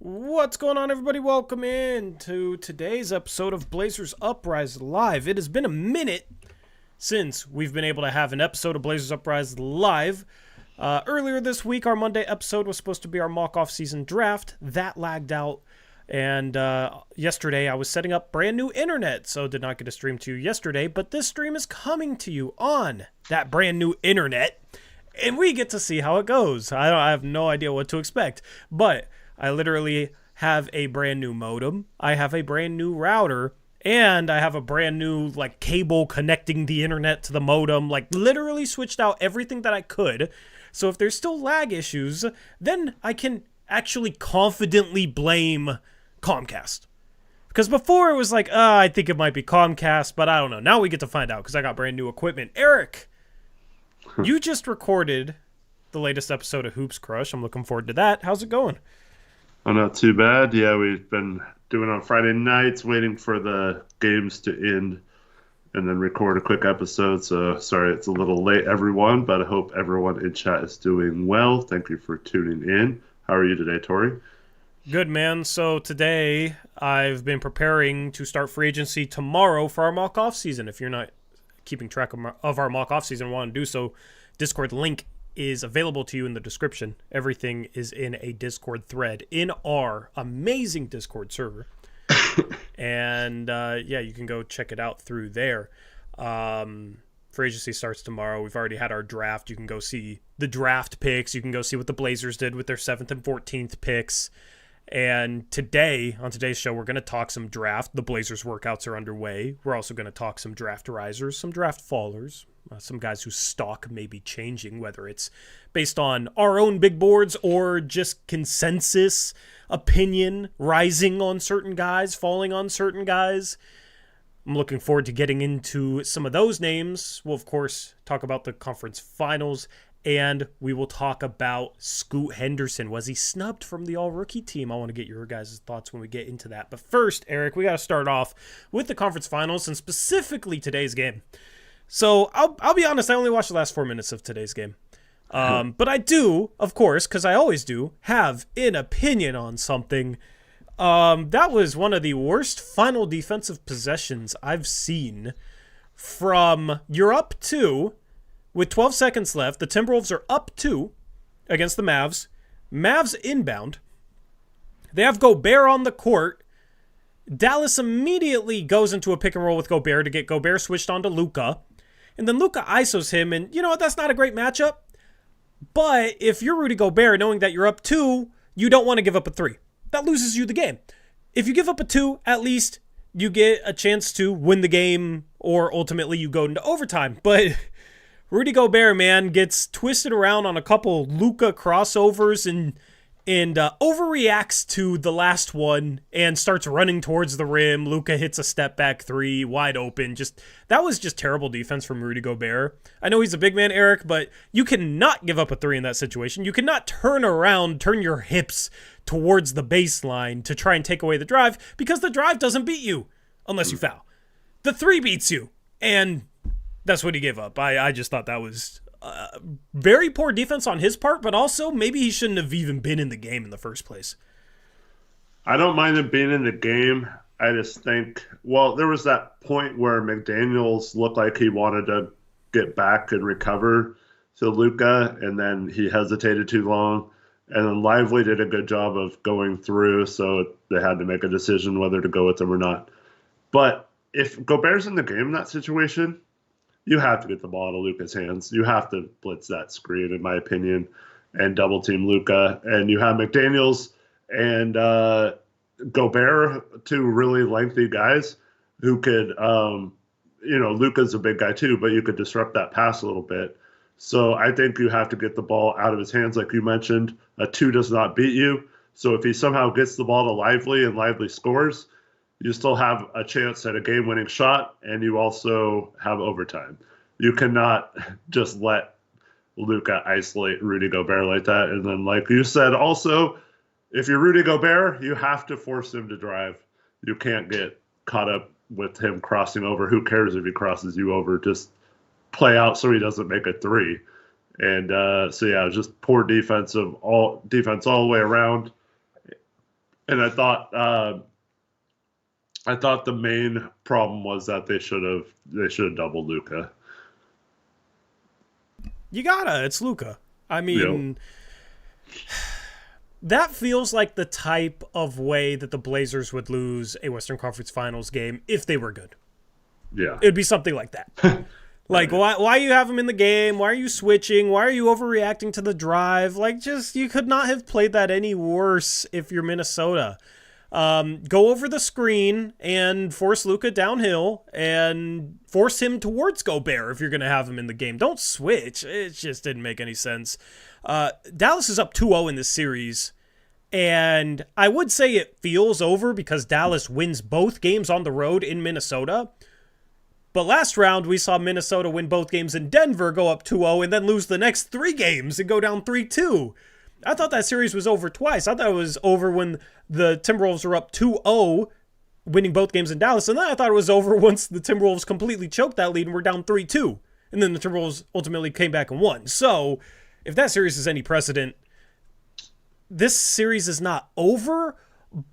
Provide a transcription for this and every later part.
What's going on, everybody? Welcome in to today's episode of Blazers Uprise Live. It has been a minute since we've been able to have an episode of Blazers Uprise Live. Earlier this week, our Monday episode was supposed to be our mock off-season draft. That lagged out. And yesterday, I was setting up brand new internet, so did not get a stream to you yesterday. But this stream is coming to you on that brand new internet. And we get to see how it goes. I have no idea what to expect. But I literally have a brand new modem, I have a brand new router, and I have a brand new cable connecting the internet to the modem. Literally switched out everything that I could. So if there's still lag issues, then I can actually confidently blame Comcast. Because before it was I think it might be Comcast, but I don't know. Now we get to find out because I got brand new equipment. Eric, you just recorded the latest episode of Hoops Crush. I'm looking forward to that. How's it going? Oh, not too bad. Yeah, we've been doing on Friday nights, waiting for the games to end, and then record a quick episode. So sorry it's a little late, everyone, but I hope everyone in chat is doing well. Thank you for tuning in. How are you today, Torey? Good, man. So today I've been preparing to start free agency tomorrow for our mock off season. If you're not keeping track of our mock off season and want to do so, Discord link is available to you in the description. Everything is in a Discord thread in our amazing Discord server. And yeah, you can go check it out through there. Free agency starts tomorrow. We've already had our draft. You can go see the draft picks. You can go see what the Blazers did with their 7th and 14th picks. And today, on today's show, we're going to talk some draft. The Blazers workouts are underway. We're also going to talk some draft risers, some draft fallers, some guys whose stock may be changing, whether it's based on our own big boards or just consensus opinion, rising on certain guys, falling on certain guys. I'm looking forward to getting into some of those names. We'll, of course, talk about the conference finals. And we will talk about Scoot Henderson. Was he snubbed from the all-rookie team? I want to get your guys' thoughts when we get into that. But first, Eric, we got to start off with the conference finals and specifically today's game. So I'll be honest, I only watched the last 4 minutes of today's game. But I do, of course, because I always do, have an opinion on something. That was one of the worst final defensive possessions I've seen from you're up 2. With 12 seconds left, the Timberwolves are up 2 against the Mavs. Mavs inbound. They have Gobert on the court. Dallas immediately goes into a pick and roll with Gobert to get Gobert switched onto Luka. And then Luka ISOs him, and you know what? That's not a great matchup. But if you're Rudy Gobert, knowing that you're up 2, you don't want to give up a 3. That loses you the game. If you give up a 2, at least you get a chance to win the game, or ultimately you go into overtime. But Rudy Gobert, man, gets twisted around on a couple Luka crossovers and overreacts to the last one and starts running towards the rim. Luka hits a step back 3, wide open. That was just terrible defense from Rudy Gobert. I know he's a big man, Eric, but you cannot give up a 3 in that situation. You cannot turn your hips towards the baseline to try and take away the drive, because the drive doesn't beat you unless you foul. The 3 beats you, and that's what he gave up. I just thought that was very poor defense on his part, but also maybe he shouldn't have even been in the game in the first place. I don't mind him being in the game. I just think, there was that point where McDaniels looked like he wanted to get back and recover to Luka, and then he hesitated too long. And then Lively did a good job of going through, so they had to make a decision whether to go with him or not. But if Gobert's in the game in that situation, you have to get the ball out of Luka's hands. You have to blitz that screen, in my opinion, and double team Luka. And you have McDaniels and Gobert, 2 really lengthy guys who could, Luka's a big guy too, but you could disrupt that pass a little bit. So I think you have to get the ball out of his hands, like you mentioned. A 2 does not beat you. So if he somehow gets the ball to Lively and Lively scores, you still have a chance at a game-winning shot, and you also have overtime. You cannot just let Luka isolate Rudy Gobert like that. And then, like you said, also, if you're Rudy Gobert, you have to force him to drive. You can't get caught up with him crossing over. Who cares if he crosses you over? Just play out so he doesn't make a 3. And so, yeah, just poor defense all the way around. And I thought the main problem was that they should have doubled Luka. You gotta. It's Luka. I mean, Yep. that feels like the type of way that the Blazers would lose a Western Conference Finals game if they were good. Yeah. It'd be something like that. Like, why you have him in the game? Why are you switching? Why are you overreacting to the drive? Like, just, you could not have played that any worse if you're Minnesota. Go over the screen and force Luka downhill and force him towards Gobert if you're going to have him in the game. Don't switch. It just didn't make any sense. Dallas is up 2-0 in this series, and I would say it feels over because Dallas wins both games on the road in Minnesota. But last round, we saw Minnesota win both games in Denver, go up 2-0, and then lose the next 3 games and go down 3-2. I thought that series was over twice. I thought it was over when the Timberwolves were up 2-0, winning both games in Dallas, and then I thought it was over once the Timberwolves completely choked that lead and were down 3-2. And then the Timberwolves ultimately came back and won. So, if that series is any precedent, this series is not over,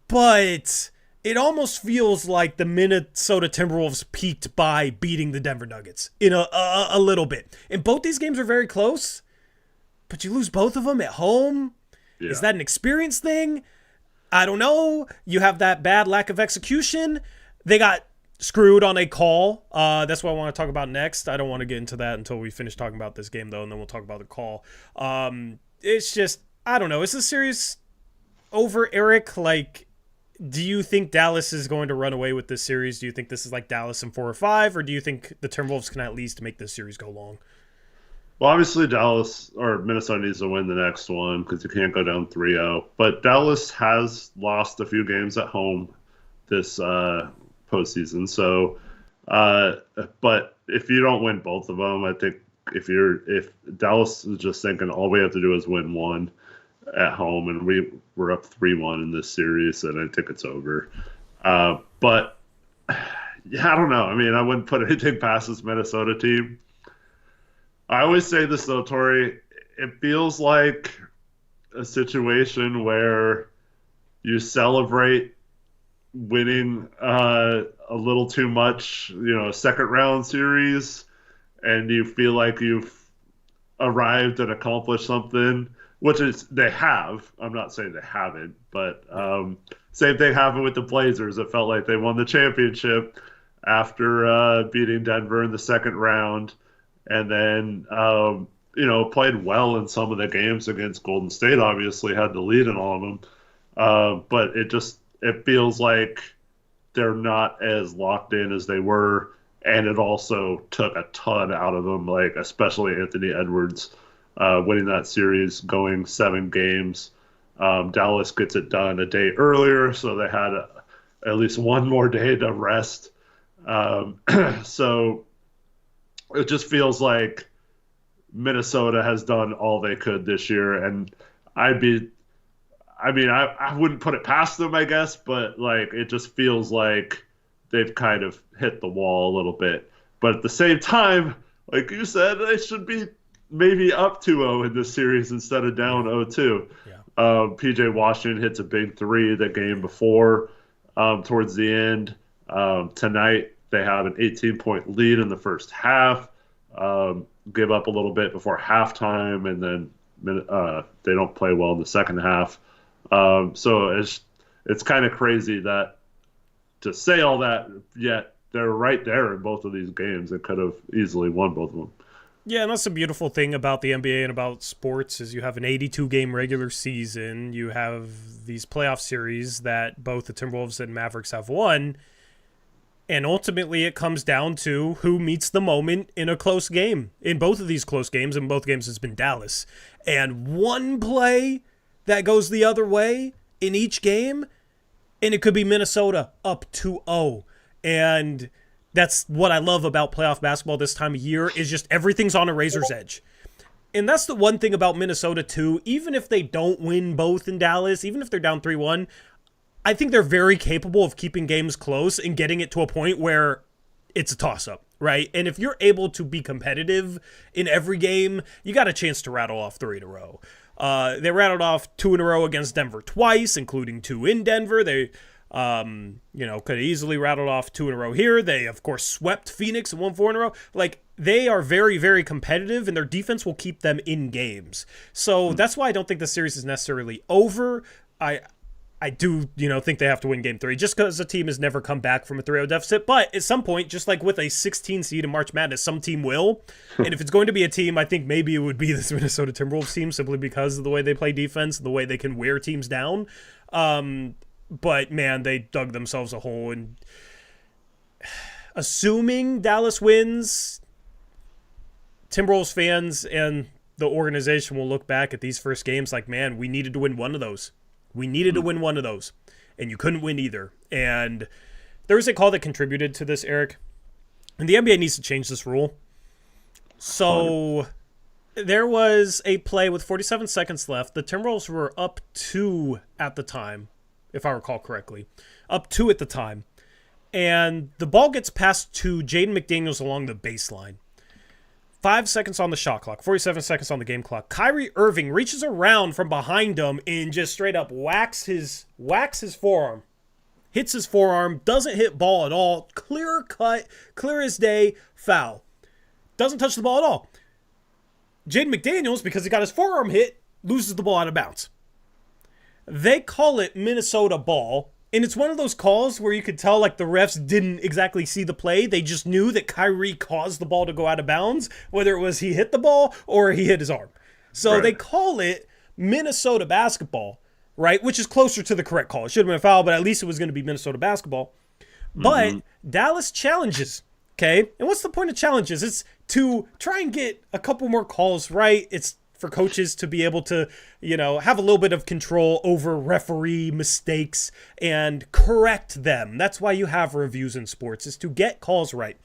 but it almost feels like the Minnesota Timberwolves peaked by beating the Denver Nuggets in a little bit. And both these games are very close, but you lose both of them at home. Yeah. Is that an experience thing? I don't know. You have that bad lack of execution. They got screwed on a call. That's what I want to talk about next. I don't want to get into that until we finish talking about this game, though, and then we'll talk about the call. It's just, I don't know. Is this series over, Eric? Like, do you think Dallas is going to run away with this series? Do you think this is like Dallas in 4 or 5, or do you think the Timberwolves can at least make this series go long? Well, obviously Dallas or Minnesota needs to win the next one because you can't go down 3-0. But Dallas has lost a few games at home this postseason. So, but if you don't win both of them, I think if Dallas is just thinking all we have to do is win one at home, and we're up 3-1 in this series, and I think it's over. But yeah, I don't know. I mean, I wouldn't put anything past this Minnesota team. I always say this though, Torey. It feels like a situation where you celebrate winning a little too much, a second round series, and you feel like you've arrived and accomplished something. Which is they have. I'm not saying they haven't, but same thing happened with the Blazers. It felt like they won the championship after beating Denver in the second round, and then played well in some of the games against Golden State. Obviously, had the lead in all of them, but it feels like they're not as locked in as they were, and it also took a ton out of them, like especially Anthony Edwards. Winning that series, going 7 games. Dallas gets it done a day earlier, so they had at least one more day to rest. So it just feels like Minnesota has done all they could this year, and I wouldn't put it past them, I guess, but like it just feels like they've kind of hit the wall a little bit. But at the same time, like you said, they should be maybe up 2-0 in this series instead of down 0-2. Yeah. P.J. Washington hits a big 3 the game before. Towards the end, tonight they have an 18-point lead in the first half. Give up a little bit before halftime, and then they don't play well in the second half. So it's kind of crazy that to say all that, yet they're right there in both of these games. They could have easily won both of them. Yeah, and that's the beautiful thing about the NBA and about sports is you have an 82-game regular season. You have these playoff series that both the Timberwolves and Mavericks have won. And ultimately it comes down to who meets the moment in a close game. In both of these close games, in both games it's been Dallas. And one play that goes the other way in each game, and it could be Minnesota up 2-0. And that's what I love about playoff basketball this time of year is just everything's on a razor's edge. And that's the one thing about Minnesota, too. Even if they don't win both in Dallas, even if they're down 3-1, I think they're very capable of keeping games close and getting it to a point where it's a toss-up, right? And if you're able to be competitive in every game, you got a chance to rattle off 3 in a row. They rattled off 2 in a row against Denver twice, including 2 in Denver. They, could have easily rattled off 2 in a row here. They, of course, swept Phoenix and won 4 in a row. Like, they are very, very competitive, and their defense will keep them in games. So that's why I don't think the series is necessarily over. I do, think they have to win Game 3 just because the team has never come back from a 3-0 deficit. But at some point, just like with a 16 seed in March Madness, some team will. And if it's going to be a team, I think maybe it would be this Minnesota Timberwolves team simply because of the way they play defense, the way they can wear teams down. But, man, they dug themselves a hole. And assuming Dallas wins, Timberwolves fans and the organization will look back at these first games like, man, we needed to win one of those. We needed to win one of those, and you couldn't win either. And there was a call that contributed to this, Eric, and the NBA needs to change this rule. So there was a play with 47 seconds left. The Timberwolves were up 2 at the time, if I recall correctly. Up 2 at the time. And the ball gets passed to Jaden McDaniels along the baseline. 5 seconds on the shot clock, 47 seconds on the game clock. Kyrie Irving reaches around from behind him and just straight up whacks his forearm. Hits his forearm, doesn't hit ball at all. Clear cut, clear as day, foul. Doesn't touch the ball at all. Jaden McDaniels, because he got his forearm hit, loses the ball out of bounds. They call it Minnesota ball. And it's one of those calls where you could tell like the refs didn't exactly see the play. They just knew that Kyrie caused the ball to go out of bounds, whether it was he hit the ball or he hit his arm. So They call it Minnesota basketball, right? Which is closer to the correct call. It should have been a foul, but at least it was going to be Minnesota basketball. But Dallas challenges, okay? And what's the point of challenges? It's to try and get a couple more calls right. It's for coaches to be able to, have a little bit of control over referee mistakes and correct them. That's why you have reviews in sports, is to get calls right.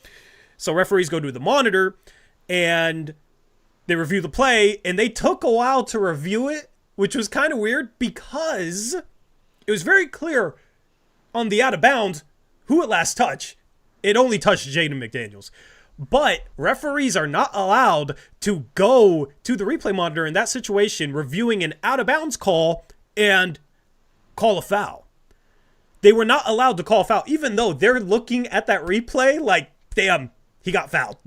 So referees go to the monitor and they review the play, and they took a while to review it, which was kind of weird because it was very clear on the out of bounds who it last touched. It only touched Jaden McDaniels. But referees are not allowed to go to the replay monitor in that situation, reviewing an out-of-bounds call and call a foul. They were not allowed to call a foul, even though they're looking at that replay like, damn, he got fouled.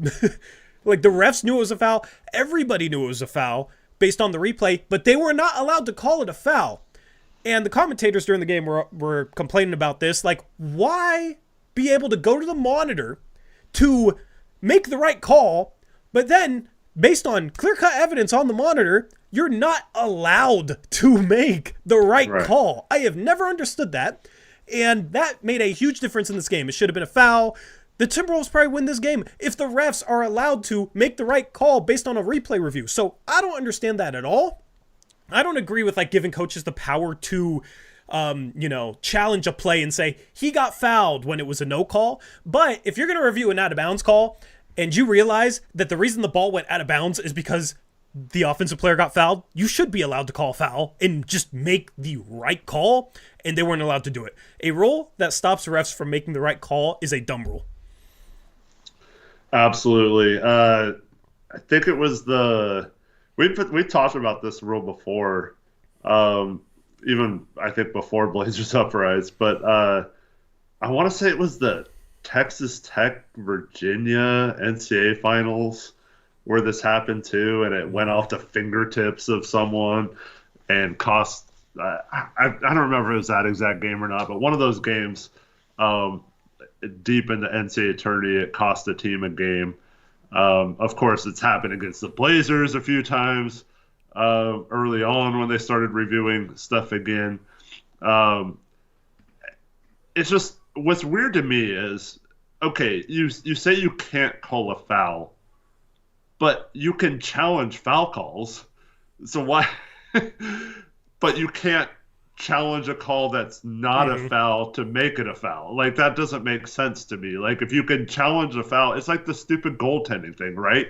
Like, the refs knew it was a foul. Everybody knew it was a foul based on the replay, but they were not allowed to call it a foul. And the commentators during the game were complaining about this. Like, why be able to go to the monitor to make the right call, but then, based on clear-cut evidence on the monitor, you're not allowed to make the right call. I have never understood that, and that made a huge difference in this game. It should have been a foul. The Timberwolves probably win this game if the refs are allowed to make the right call based on a replay review. So I don't understand that at all. I don't agree with giving coaches the power to challenge a play and say he got fouled when it was a no call. But if you're going to review an out of bounds call and you realize that the reason the ball went out of bounds is because the offensive player got fouled, you should be allowed to call foul and just make the right call. And they weren't allowed to do it. A rule that stops refs from making the right call is a dumb rule. Absolutely. I think it was we talked about this rule before. Even I think before Blazers Uprise, but I want to say it was the Texas Tech Virginia NCAA finals where this happened too, and it went off the fingertips of someone and cost. I don't remember if it was that exact game or not, but one of those games, deep in the NCAA tourney, it cost the team a game. Of course, it's happened against the Blazers a few times. Early on when they started reviewing stuff again. It's just, what's weird to me is, okay, you say you can't call a foul, but you can challenge foul calls. So why? But you can't challenge a call that's not a foul to make it a foul. Like, that doesn't make sense to me. Like, if you can challenge a foul, it's like the stupid goaltending thing, right?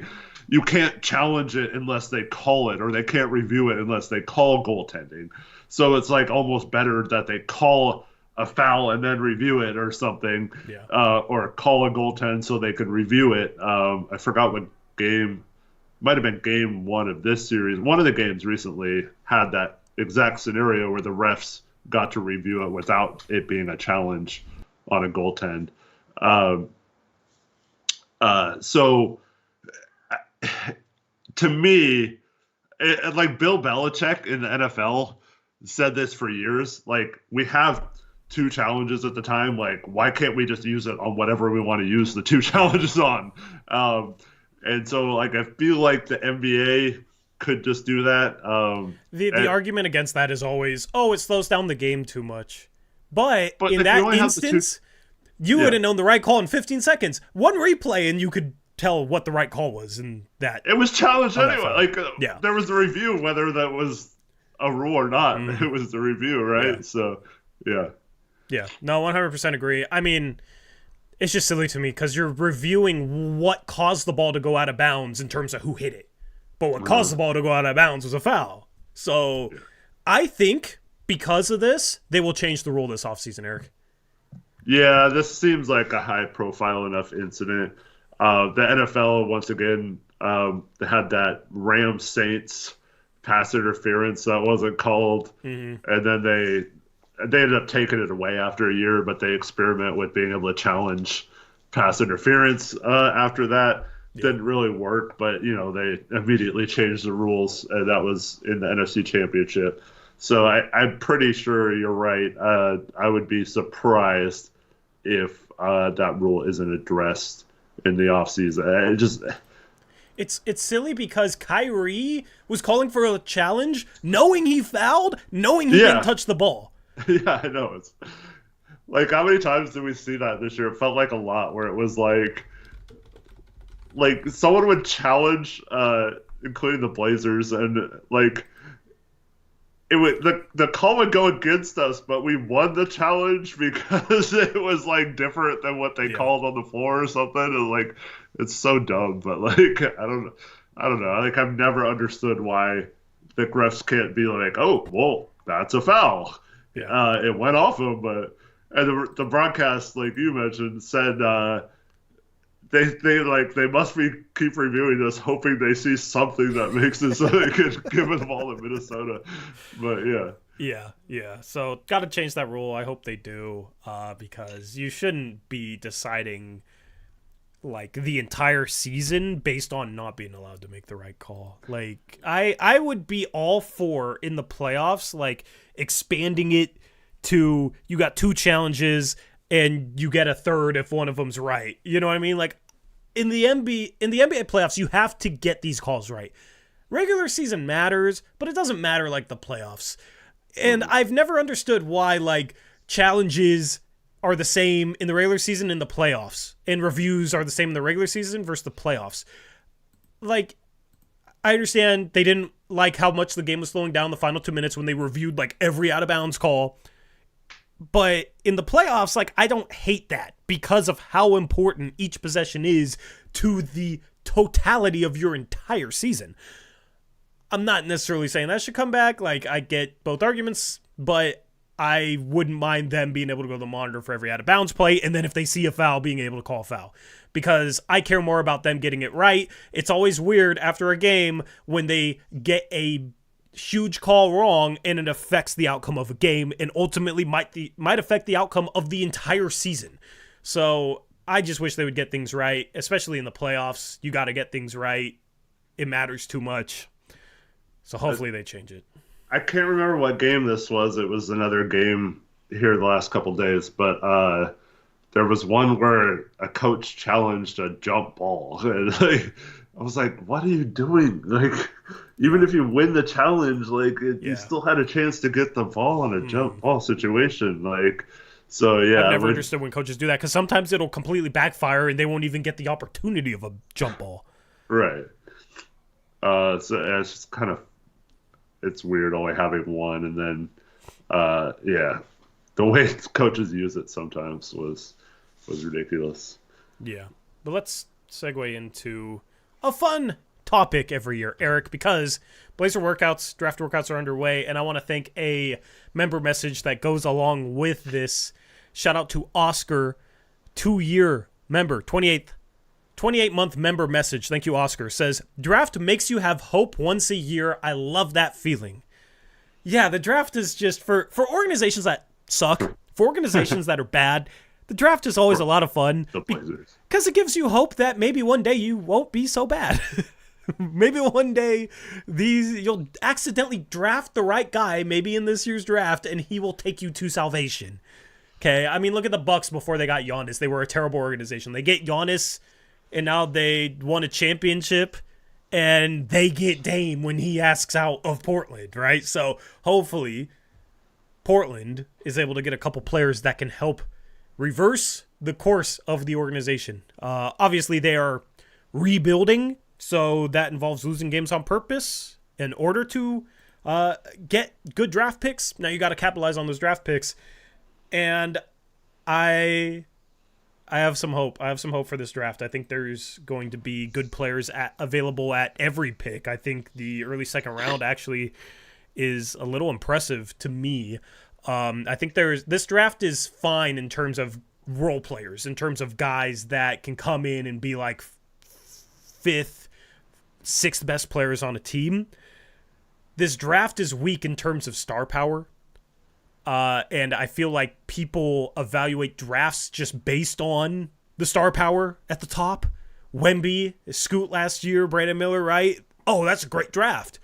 You can't challenge it unless they call it, or they can't review it unless they call goaltending. So it's like almost better that they call a foul and then review it or something, or call a goaltend so they could review it. I forgot what game might have been game one of this series. One of the games recently had that exact scenario where the refs got to review it without it being a challenge on a goaltend. So to me, like Bill Belichick in the NFL said this for years. Like, we have 2 challenges at the time. Like, why can't we just use it on whatever we want to use the 2 challenges on? And so, like, I feel like the NBA could just do that. The argument against that is always, it slows down the game too much. But in that instance, you would have known the right call in 15 seconds. One replay, and you could tell what the right call was in that. It was challenged anyway. Like, there was a review, whether that was a rule or not. It was the review, right? Yeah. So, yeah. Yeah. No, 100% agree. I mean, it's just silly to me because you're reviewing what caused the ball to go out of bounds in terms of who hit it. But what caused the ball to go out of bounds was a foul. So I think because of this, they will change the rule this offseason, Eric. Yeah, this seems like a high-profile enough incident. The NFL, once again, they had that Rams-Saints pass interference that wasn't called. And then they ended up taking it away after a year, but they experiment with being able to challenge pass interference after that. Didn't really work, but, they immediately changed the rules, and that was in the NFC Championship. So I'm pretty sure you're right. I would be surprised if that rule isn't addressed in the offseason. It's silly because Kyrie was calling for a challenge, knowing he fouled, knowing he didn't touch the ball. Yeah, I know. It's like, how many times did we see that this year? It felt like a lot, where it was like someone would challenge, including the Blazers, and like it would the call would go against us, but we won the challenge because it was like different than what they called on the floor or something. And like, it's so dumb, but like I don't know. Like, I've never understood why the refs can't be like, oh, well, that's a foul. Yeah. It went off him, but the broadcast, like you mentioned, said they must keep reviewing this, hoping they see something that makes it so they can give the ball to Minnesota. But yeah. So got to change that rule. I hope they do, because you shouldn't be deciding like the entire season based on not being allowed to make the right call. Like, I would be all for, in the playoffs, like expanding it to, you got 2 challenges and you get a third if one of them's right. You know what I mean? Like, in the NBA playoffs, you have to get these calls right. Regular season matters, but it doesn't matter like the playoffs. And I've never understood why, like, challenges are the same in the regular season and the playoffs, and reviews are the same in the regular season versus the playoffs. Like, I understand they didn't like how much the game was slowing down the final 2 minutes when they reviewed like every out of bounds call. But in the playoffs, like, I don't hate that because of how important each possession is to the totality of your entire season. I'm not necessarily saying that should come back. Like, I get both arguments, but I wouldn't mind them being able to go to the monitor for every out-of-bounds play, and then if they see a foul, being able to call a foul. Because I care more about them getting it right. It's always weird after a game when they get a huge call wrong and it affects the outcome of a game and ultimately might affect the outcome of the entire season. So I just wish they would get things right, especially in the playoffs. You got to get things right. It matters too much. So hopefully they change it. I can't remember what game this was. It was another game here the last couple days, but there was one where a coach challenged a jump ball. And like, I was like, what are you doing? Like, even if you win the challenge, like, you still had a chance to get the ball on a jump ball situation. Like, so yeah. I've never understood when coaches do that, because sometimes it'll completely backfire and they won't even get the opportunity of a jump ball. Right. So it's just kind of, it's weird only having one, and then the way coaches use it sometimes was ridiculous. Yeah, but let's segue into a fun topic every year, Eric, because Blazer workouts, draft workouts are underway, and I want to thank a member message that goes along with this. Shout out to Oscar, 2-year member, 28th 28-month member message. Thank you, Oscar. Says, draft makes you have hope once a year. I love that feeling. Yeah, the draft is just for organizations that suck, for organizations that are bad. The draft is always a lot of fun because it gives you hope that maybe one day you won't be so bad. Maybe one day you'll accidentally draft the right guy, maybe in this year's draft, and he will take you to salvation. Okay, I mean, look at the Bucks before they got Giannis. They were a terrible organization. They get Giannis, and now they won a championship, and they get Dame when he asks out of Portland, right? So hopefully Portland is able to get a couple players that can help reverse the course of the organization. Obviously, they are rebuilding, so that involves losing games on purpose in order to get good draft picks. Now you got to capitalize on those draft picks, and I have some hope. I have some hope for this draft. I think there's going to be good players available at every pick. I think the early second round actually is a little impressive to me. I think this draft is fine in terms of role players, in terms of guys that can come in and be like fifth, sixth best players on a team. This draft is weak in terms of star power. And I feel like people evaluate drafts just based on the star power at the top. Wemby, Scoot last year, Brandon Miller, right? Oh, that's a great draft.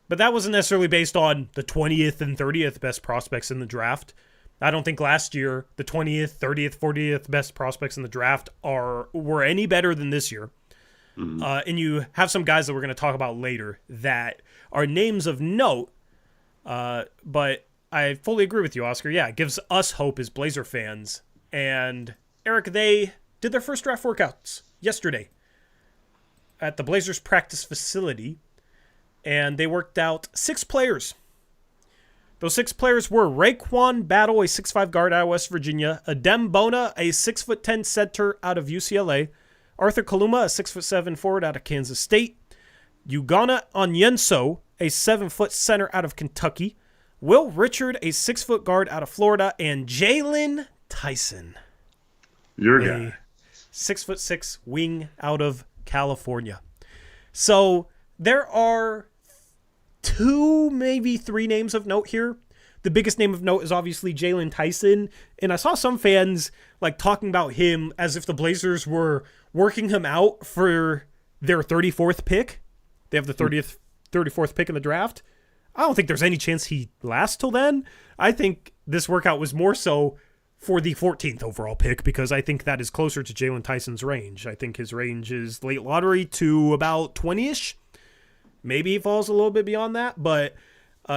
But that wasn't necessarily based on the 20th and 30th best prospects in the draft. I don't think last year the 20th, 30th, 40th best prospects in the draft were any better than this year. Mm-hmm. And you have some guys that we're going to talk about later that are names of note. But I fully agree with you, Oscar. Yeah, it gives us hope as Blazer fans. And Eric, they did their first draft workouts yesterday at the Blazers practice facility. And they worked out 6 players. Those 6 players were Raekwon Battle, a 6'5 guard out of West Virginia, Adem Bona, a 6'10 center out of UCLA, Arthur Kaluma, a 6'7 forward out of Kansas State, Ugonna Onyenso, a 7-foot center out of Kentucky, Will Richard, a 6-foot guard out of Florida, and Jaylen Tyson, your guy, 6'6" wing out of California. So there are 2, maybe 3 names of note here. The biggest name of note is obviously Jaylen Tyson, and I saw some fans like talking about him as if the Blazers were working him out for their 34th pick. They have the 34th pick in the draft. I don't think there's any chance he lasts till then. I think this workout was more so for the 14th overall pick because I think that is closer to Jaylen Tyson's range. I think his range is late lottery to about 20-ish. Maybe he falls a little bit beyond that, but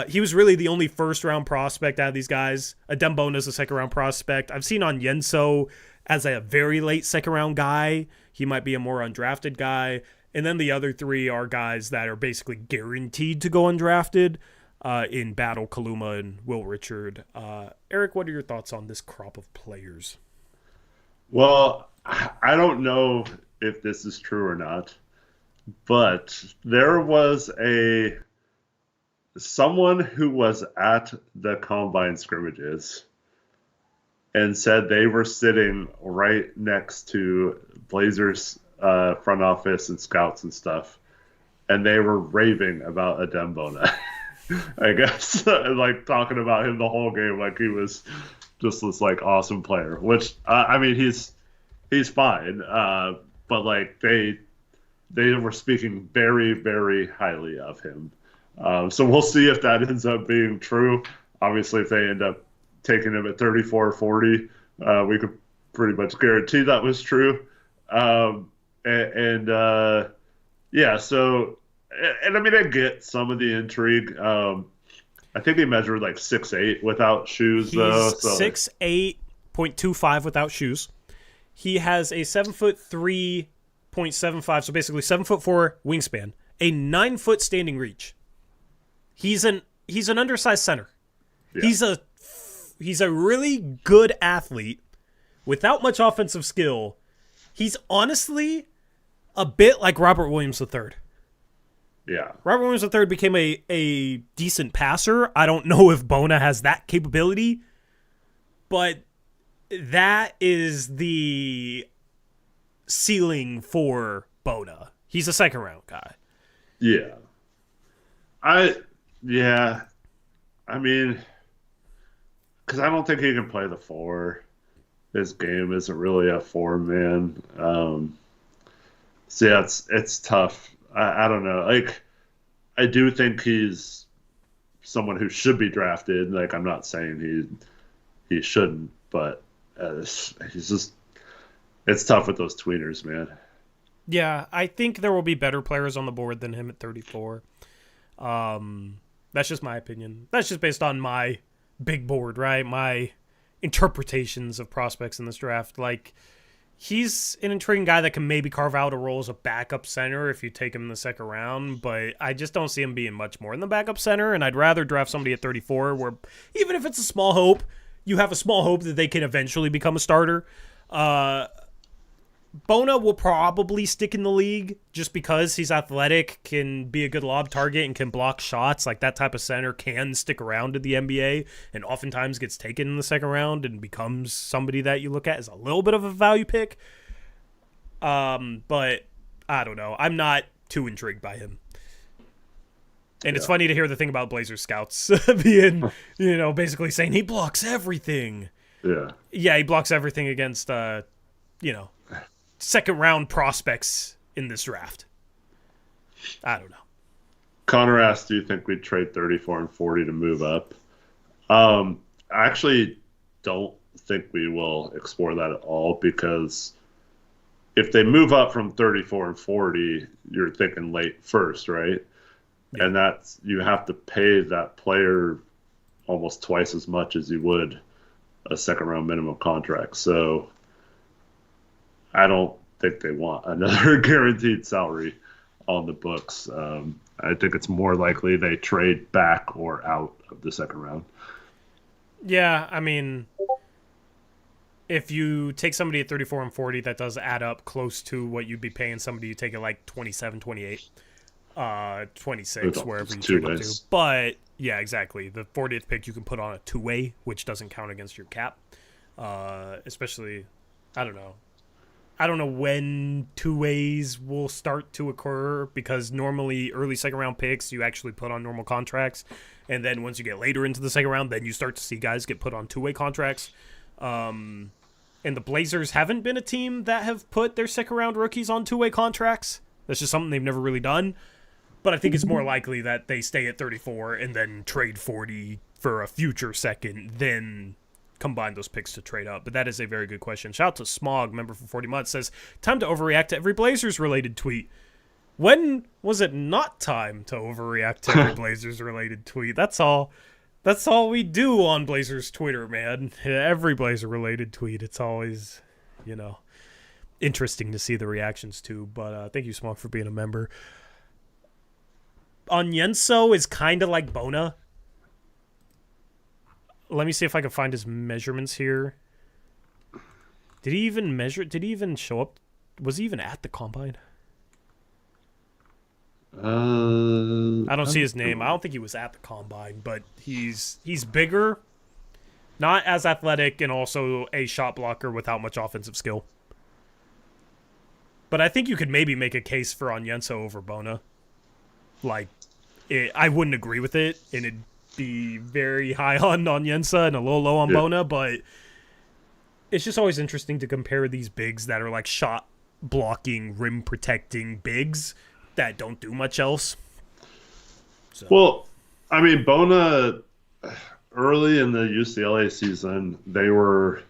he was really the only first-round prospect out of these guys. Adem Bona is a second-round prospect. I've seen Onyenso as a very late second-round guy. He might be a more undrafted guy. And then the other 3 are guys that are basically guaranteed to go undrafted in Battle, Kaluma, and Will Richard. Eric, what are your thoughts on this crop of players? Well, I don't know if this is true or not, but there was someone who was at the combine scrimmages and said they were sitting right next to Blazers front office and scouts and stuff, and they were raving about Adem Bona. I guess like talking about him the whole game like he was just this like awesome player, which I mean he's fine, but like they were speaking very, very highly of him. So we'll see if that ends up being true. Obviously, if they end up taking him at 34 or 40, we could pretty much guarantee that was true. Yeah, so, and I mean, I get some of the intrigue. I think he measured like 6'8" without shoes, though. He's 6'8.25" without shoes. He has a 7'3.75", so basically 7'4" wingspan, a 9-foot standing reach. He's an undersized center. Yeah. He's a really good athlete without much offensive skill. He's honestly a bit like Robert Williams III. Yeah. Robert Williams III became a decent passer. I don't know if Bona has that capability, but that is the ceiling for Bona. He's a second round guy. Yeah. I yeah. I mean, because I don't think he can play the four. His game isn't really a four man. So yeah, it's tough. I don't know. Like I do think he's someone who should be drafted. Like I'm not saying he shouldn't, but he's just it's tough with those tweeners, man. Yeah, I think there will be better players on the board than him at 34. That's just my opinion. That's just based on my big board, right? My interpretations of prospects in this draft. Like, he's an intriguing guy that can maybe carve out a role as a backup center if you take him in the second round, but I just don't see him being much more than the backup center, and I'd rather draft somebody at 34 where even if it's a small hope, you have a small hope that they can eventually become a starter. Bona will probably stick in the league just because he's athletic, can be a good lob target, and can block shots. Like, that type of center can stick around to the NBA and oftentimes gets taken in the second round and becomes somebody that you look at as a little bit of a value pick. But I don't know. I'm not too intrigued by him. And it's funny to hear the thing about Blazers scouts being, basically saying he blocks everything. Yeah. Yeah, he blocks everything against, second round prospects in this draft. I don't know. Connor asked, do you think we'd trade 34 and 40 to move up? I actually don't think we will explore that at all because if they move up from 34 and 40, you're thinking late first, right? Yeah. And that's you have to pay that player almost twice as much as you would a second round minimum contract. So I don't think they want another guaranteed salary on the books. I think it's more likely they trade back or out of the second round. Yeah, I mean, if you take somebody at 34 and 40, that does add up close to what you'd be paying somebody you take at like 27, 28, 26, wherever you trade them to. But, yeah, exactly. The 40th pick you can put on a two-way, which doesn't count against your cap. Especially, I don't know when two ways will start to occur because normally early second round picks you actually put on normal contracts, and then once you get later into the second round, then you start to see guys get put on two-way contracts. And the Blazers haven't been a team that have put their second round rookies on two-way contracts. That's just something they've never really done. But I think it's more likely that they stay at 34 and then trade 40 for a future second, then combine those picks to trade up. But that is a very good question. Shout out to Smog, member for 40 months, says, time to overreact to every Blazers-related tweet. When was it not time to overreact to every Blazers-related tweet? That's all we do on Blazers Twitter, man. Every Blazer-related tweet. It's always, interesting to see the reactions to. But thank you, Smog, for being a member. Onyenso is kind of like Bona. Let me see if I can find his measurements here. Did he even measure? Did he even show up? Was he even at the combine? I don't see his name. I don't think he was at the combine, but he's bigger, not as athletic, and also a shot blocker without much offensive skill. But I think you could maybe make a case for Onyenso over Bona. I wouldn't agree with it, and it'd be very high on Onyenso and a little low on Bona, but it's just always interesting to compare these bigs that are like shot blocking, rim protecting bigs that don't do much else. So. Well, I mean, Bona, early in the UCLA season, they were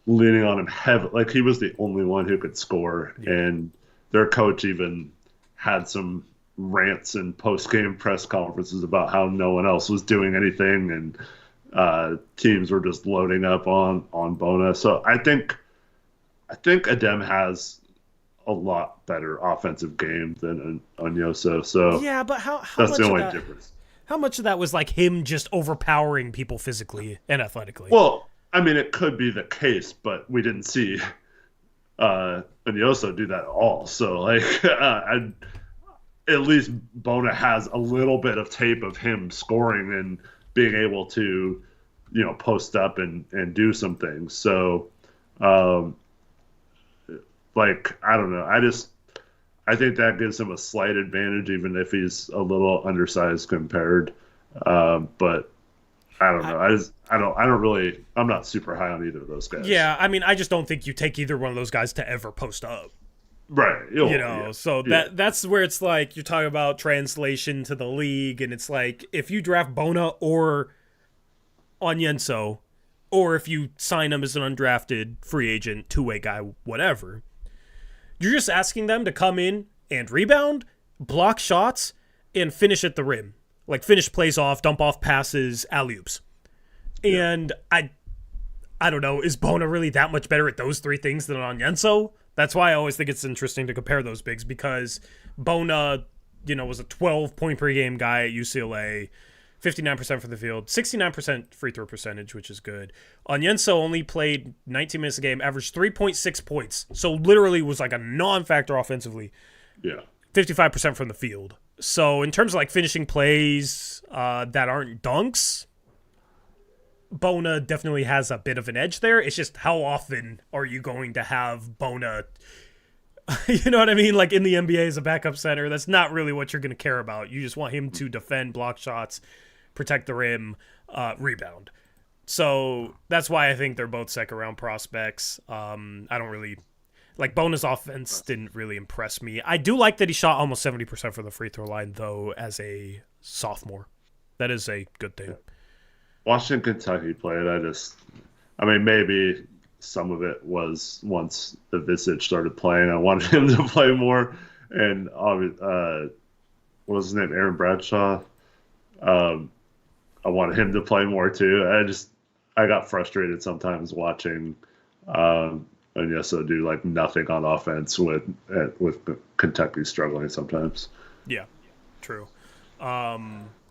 leaning on him heavily. Like, he was the only one who could score, and their coach even had some rants and post-game press conferences about how no one else was doing anything, and teams were just loading up on Bona. So I think Adem has a lot better offensive game than Onyenso. So yeah, but how that's much the only of that, difference. How much of that was like him just overpowering people physically and athletically? Well, I mean, it could be the case, but we didn't see Onyenso do that at all. So like, at least Bona has a little bit of tape of him scoring and being able to, post up and do some things. So like I don't know. I think that gives him a slight advantage, even if he's a little undersized compared. But I don't know. I don't really. I'm not super high on either of those guys. Yeah, I mean, I just don't think you take either one of those guys to ever post up. Right. So that's where it's like you're talking about translation to the league, and it's like if you draft Bona or Onyenso, or if you sign him as an undrafted free agent, two-way guy, whatever, you're just asking them to come in and rebound, block shots, and finish at the rim. Like finish plays off, dump off passes, alley-oops. And I don't know, is Bona really that much better at those three things than Onyenso? That's why I always think it's interesting to compare those bigs, because Bona, was a 12-point per game guy at UCLA, 59% from the field, 69% free throw percentage, which is good. Onyenso only played 19 minutes a game, averaged 3.6 points, so literally was like a non-factor offensively. Yeah. 55% from the field. So in terms of like finishing plays that aren't dunks, Bona definitely has a bit of an edge there. It's just how often are you going to have Bona, you know what I mean? Like in the NBA as a backup center, that's not really what you're going to care about. You just want him to defend, block shots, protect the rim, rebound. So that's why I think they're both second round prospects. I don't really like Bona's offense didn't really impress me. I do like that he shot almost 70% from the free throw line though as a sophomore. That is a good thing. Watching Kentucky play it, maybe some of it was once the Visage started playing. I wanted him to play more, and what was his name, Aaron Bradshaw. I wanted him to play more too. I got frustrated sometimes watching Onyenso do like nothing on offense with Kentucky struggling sometimes. Yeah, true.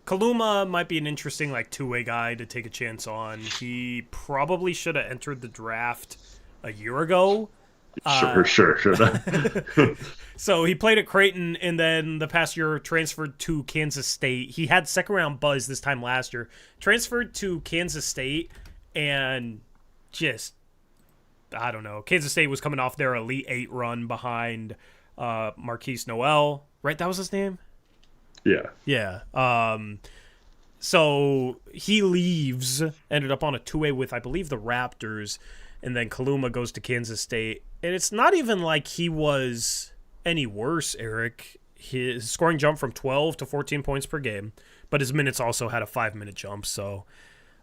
Kaluma might be an interesting like two-way guy to take a chance on. He probably should have entered the draft a year ago. Sure. So he played at Creighton, and then the past year transferred to Kansas State. He had second-round buzz this time last year. Transferred to Kansas State, and just, I don't know. Kansas State was coming off their Elite Eight run behind Marquise Noel. Right? That was his name? Yeah. So he leaves, ended up on a two-way with, I believe, the Raptors, and then Kaluma goes to Kansas State. And it's not even like he was any worse, Eric. His scoring jumped from 12 to 14 points per game, but his minutes also had a 5-minute jump, so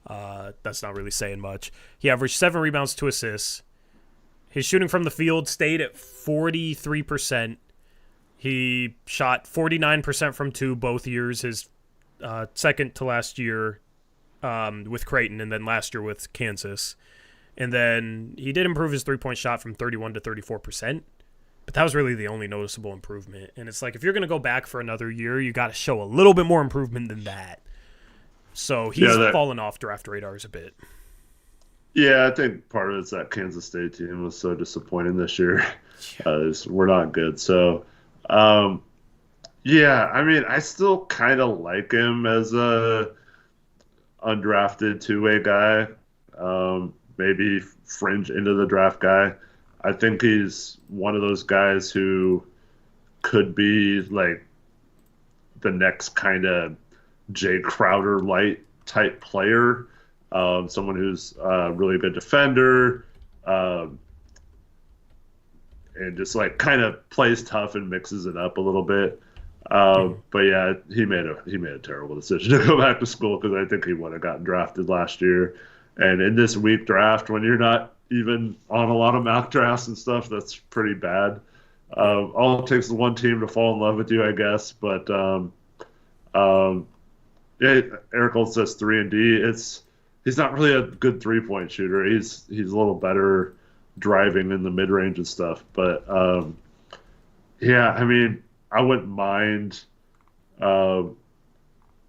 that's not really saying much. He averaged 7 rebounds, 2 assists. His shooting from the field stayed at 43%. He shot 49% from 2 both years, his second to last year with Creighton, and then last year with Kansas. And then he did improve his three-point shot from 31 to 34%, but that was really the only noticeable improvement. And it's like, if you're going to go back for another year, you got to show a little bit more improvement than that. So he's fallen off draft radars a bit. Yeah, I think part of it's that Kansas State team was so disappointing this year. We're not good. So, I still kind of like him as a undrafted two-way guy. Maybe fringe into the draft guy. I think he's one of those guys who could be like the next kind of Jay Crowder light type player. Someone who's a really good defender, and just like kind of plays tough and mixes it up a little bit. But yeah, he made a terrible decision to go back to school, because I think he would have gotten drafted last year. And in this weak draft, when you're not even on a lot of mock drafts and stuff, that's pretty bad. All it takes is one team to fall in love with you, I guess. But Eric Gold says 3 and D. He's not really a good 3-point shooter. He's a little better driving in the mid range and stuff. But I wouldn't mind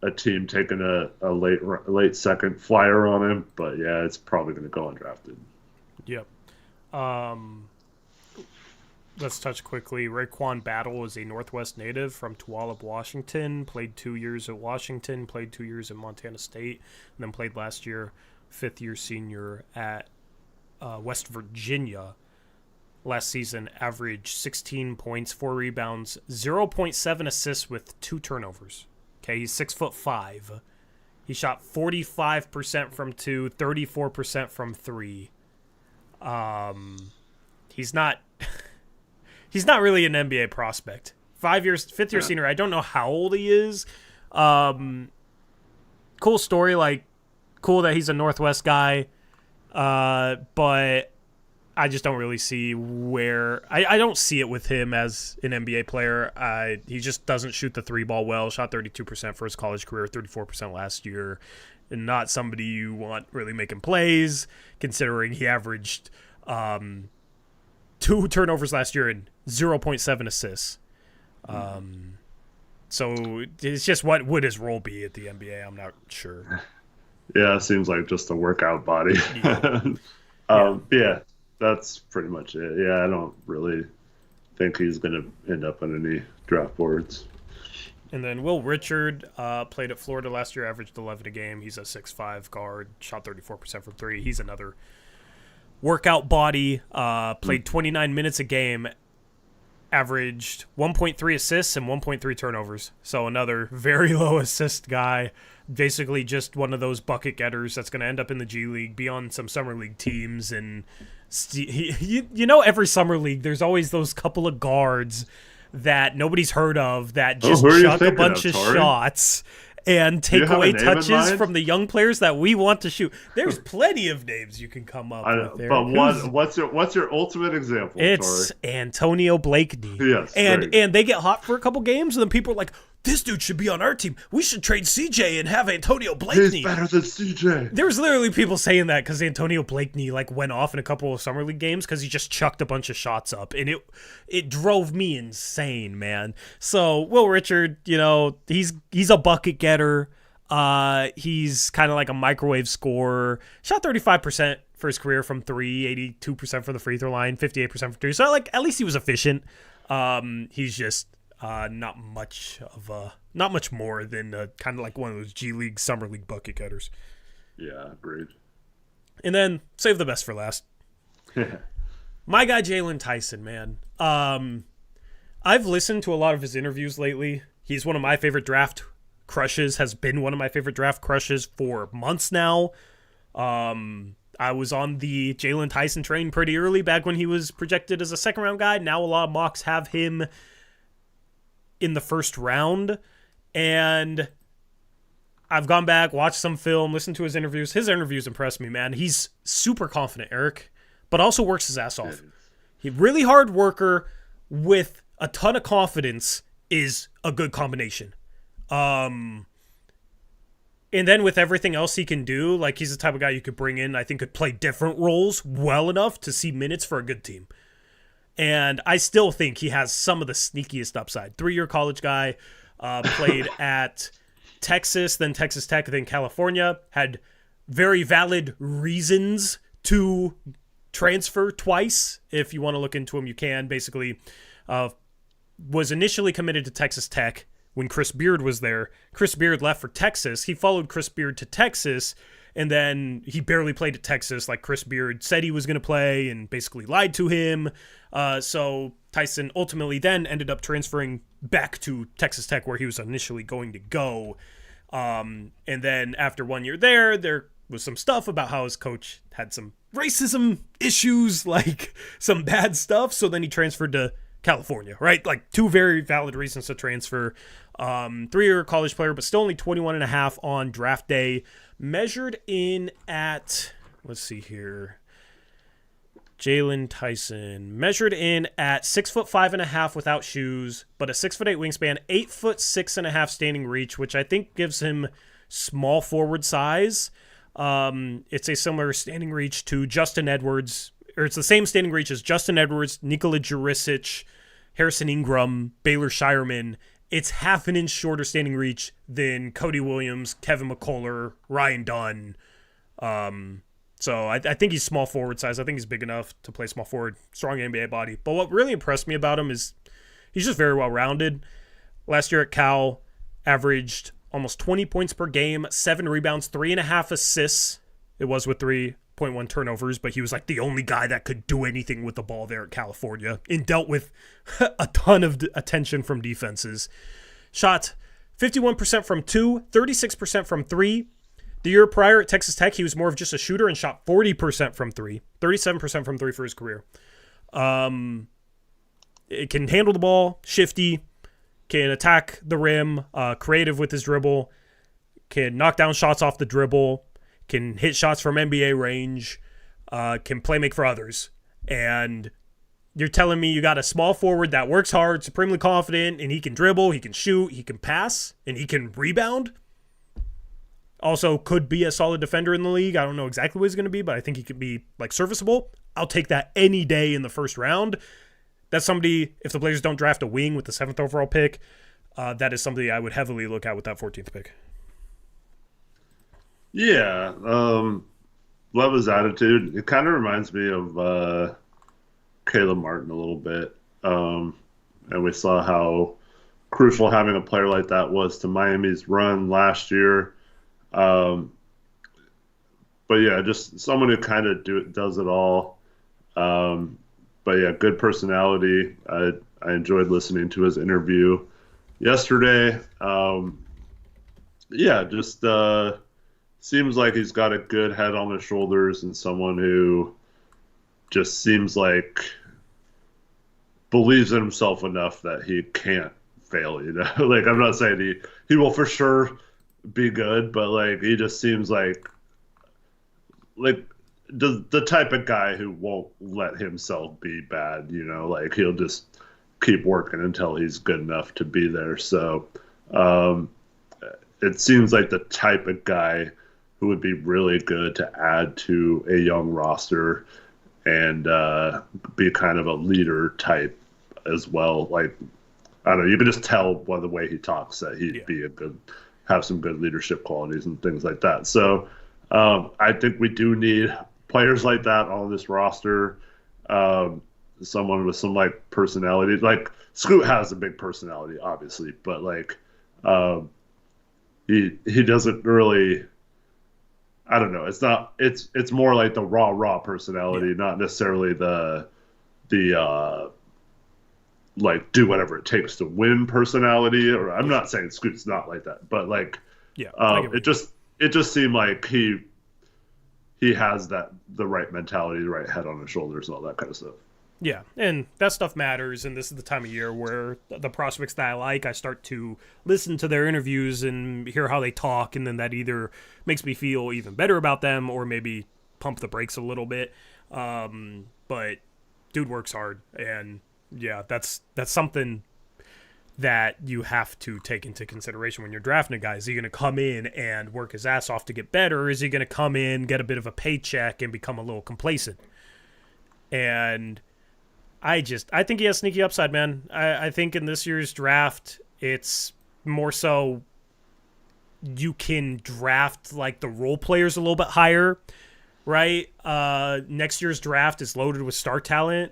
a team taking a late second flyer on him, but yeah, it's probably going to go undrafted. Yep. Let's touch quickly. Raekwon Battle is a Northwest native from Tualaip, Washington. Played 2 years at Washington, played 2 years at Montana State, and then played last year, fifth-year senior at West Virginia. last season averaged 16 points, 4 rebounds, 0.7 assists with 2 turnovers. Okay, he's 6'5". He shot 45% from 2, 34% from 3. He's not he's not really an NBA prospect. 5th year senior. I don't know how old he is. Cool story, like cool that he's a Northwest guy. But I just don't really see where I don't see it with him as an NBA player. He just doesn't shoot the 3 ball well. Shot 32% for his college career, 34% last year. And not somebody you want really making plays, considering he averaged 2 turnovers last year and 0.7 assists. So it's just, what would his role be at the NBA? I'm not sure. Yeah, it seems like just a workout body. Yeah, that's pretty much it. Yeah, I don't really think he's going to end up on any draft boards. And then Will Richard played at Florida last year, averaged 11 a game. He's a 6'5" guard, shot 34% from 3. He's another workout body, played 29 minutes a game, averaged 1.3 assists and 1.3 turnovers. So another very low assist guy, basically just one of those bucket getters that's going to end up in the G League, be on some summer league teams. And every summer league, there's always those couple of guards that nobody's heard of that just chuck a bunch of shots and take away touches from the young players that we want to shoot. There's plenty of names you can come up with there. But what's your ultimate example, It's Torey? Antonio Blakeney. Yes. And they get hot for a couple games, and then people are like, this dude should be on our team. We should trade CJ and have Antonio Blakeney. He's better than CJ. There was literally people saying that because Antonio Blakeney went off in a couple of summer league games because he just chucked a bunch of shots up, and it drove me insane, man. So Will Richard, he's a bucket getter. He's kind of like a microwave scorer. Shot 35% for his career from 3, 82% from the free throw line, 58% from 3. So at least he was efficient. He's just not much more than kind of like one of those G League, Summer League bucket getters. Yeah, agreed. And then save the best for last. My guy Jaylon Tyson, man. I've listened to a lot of his interviews lately. He's one of my favorite draft crushes, has been one of my favorite draft crushes for months now. I was on the Jaylon Tyson train pretty early, back when he was projected as a second-round guy. Now a lot of mocks have him in the first round, and I've gone back, watched some film, listened to his interviews. His interviews impressed me, man. He's super confident, Eric, but also works his ass off. He's a really hard worker with a ton of confidence is a good combination. And then with everything else he can do, like, he's the type of guy you could bring in, I think could play different roles well enough to see minutes for a good team. And I still think he has some of the sneakiest upside. 3-year college guy, played at Texas, then Texas Tech, then California, had very valid reasons to transfer twice. If you want to look into him, you can. Basically, was initially committed to Texas Tech when Chris Beard was there. Chris Beard left for Texas. He followed Chris Beard to Texas, and then he barely played at Texas like Chris Beard said he was going to play and basically lied to him. So Tyson ultimately then ended up transferring back to Texas Tech, where he was initially going to go. And then after 1 year there was some stuff about how his coach had some racism issues, like some bad stuff. So then he transferred to California, right? Like, 2 very valid reasons to transfer. 3-year college player, but still only 21.5 on draft day. Measured in at, let's see here, Jaylon Tyson measured in at 6'5.5" without shoes, but a 6'8" wingspan, 8'6.5" standing reach, which I think gives him small forward size. It's a similar standing reach to Justin Edwards, or it's the same standing reach as Justin Edwards, Nikola Jurisic, Harrison Ingram, Baylor Shireman. It's half an inch shorter standing reach than Cody Williams, Kevin McCullough, Ryan Dunn. So I think he's small forward size. I think he's big enough to play small forward, strong NBA body. But what really impressed me about him is he's just very well-rounded. Last year at Cal, averaged almost 20 points per game, 7 rebounds, 3.5 assists. It was with 3 6.1 turnovers, but he was like the only guy that could do anything with the ball there at California and dealt with a ton of attention from defenses. Shot 51% from 2, 36% from 3. The year prior at Texas Tech, he was more of just a shooter and shot 40% from 3, 37% from 3 for his career. It can handle the ball, shifty, can attack the rim, creative with his dribble, can knock down shots off the dribble, can hit shots from NBA range, can play make for others. And you're telling me you got a small forward that works hard, supremely confident, and he can dribble, he can shoot, he can pass, and he can rebound? Also could be a solid defender in the league. I don't know exactly what he's going to be, but I think he could be like serviceable. I'll take that any day in the first round. That's somebody, if the Blazers don't draft a wing with the 7th overall pick, that is somebody I would heavily look at with that 14th pick. Yeah. Love his attitude. It kind of reminds me of Caleb Martin a little bit. And we saw how crucial having a player like that was to Miami's run last year. But yeah, just someone who kind of does it all. But yeah, good personality. I enjoyed listening to his interview yesterday. Yeah, just seems like he's got a good head on his shoulders and someone who just seems like believes in himself enough that he can't fail, you know? Like, I'm not saying he will for sure be good, but like he just seems like the type of guy who won't let himself be bad, you know, like he'll just keep working until he's good enough to be there. So it seems like the type of guy who would be really good to add to a young roster and be kind of a leader type as well. Like, I don't know, you can just tell by the way he talks that he'd be have some good leadership qualities and things like that. So I think we do need players like that on this roster. Someone with some like personality. Like Scoot has a big personality, obviously, but like he doesn't really. I don't know. It's more like the raw personality, not necessarily the like do whatever it takes to win personality. Or I'm not saying Scoot's not like that, but like it just seemed like he has the right mentality, the right head on his shoulders, and all that kind of stuff. Yeah, and that stuff matters, and this is the time of year where the prospects that I like, I start to listen to their interviews and hear how they talk, and then that either makes me feel even better about them or maybe pump the brakes a little bit. But dude works hard, and yeah, that's something that you have to take into consideration when you're drafting a guy. Is he going to come in and work his ass off to get better, or is he going to come in, get a bit of a paycheck, and become a little complacent? And I think he has sneaky upside, man. I think in this year's draft, it's more so you can draft like the role players a little bit higher, right? Next year's draft is loaded with star talent.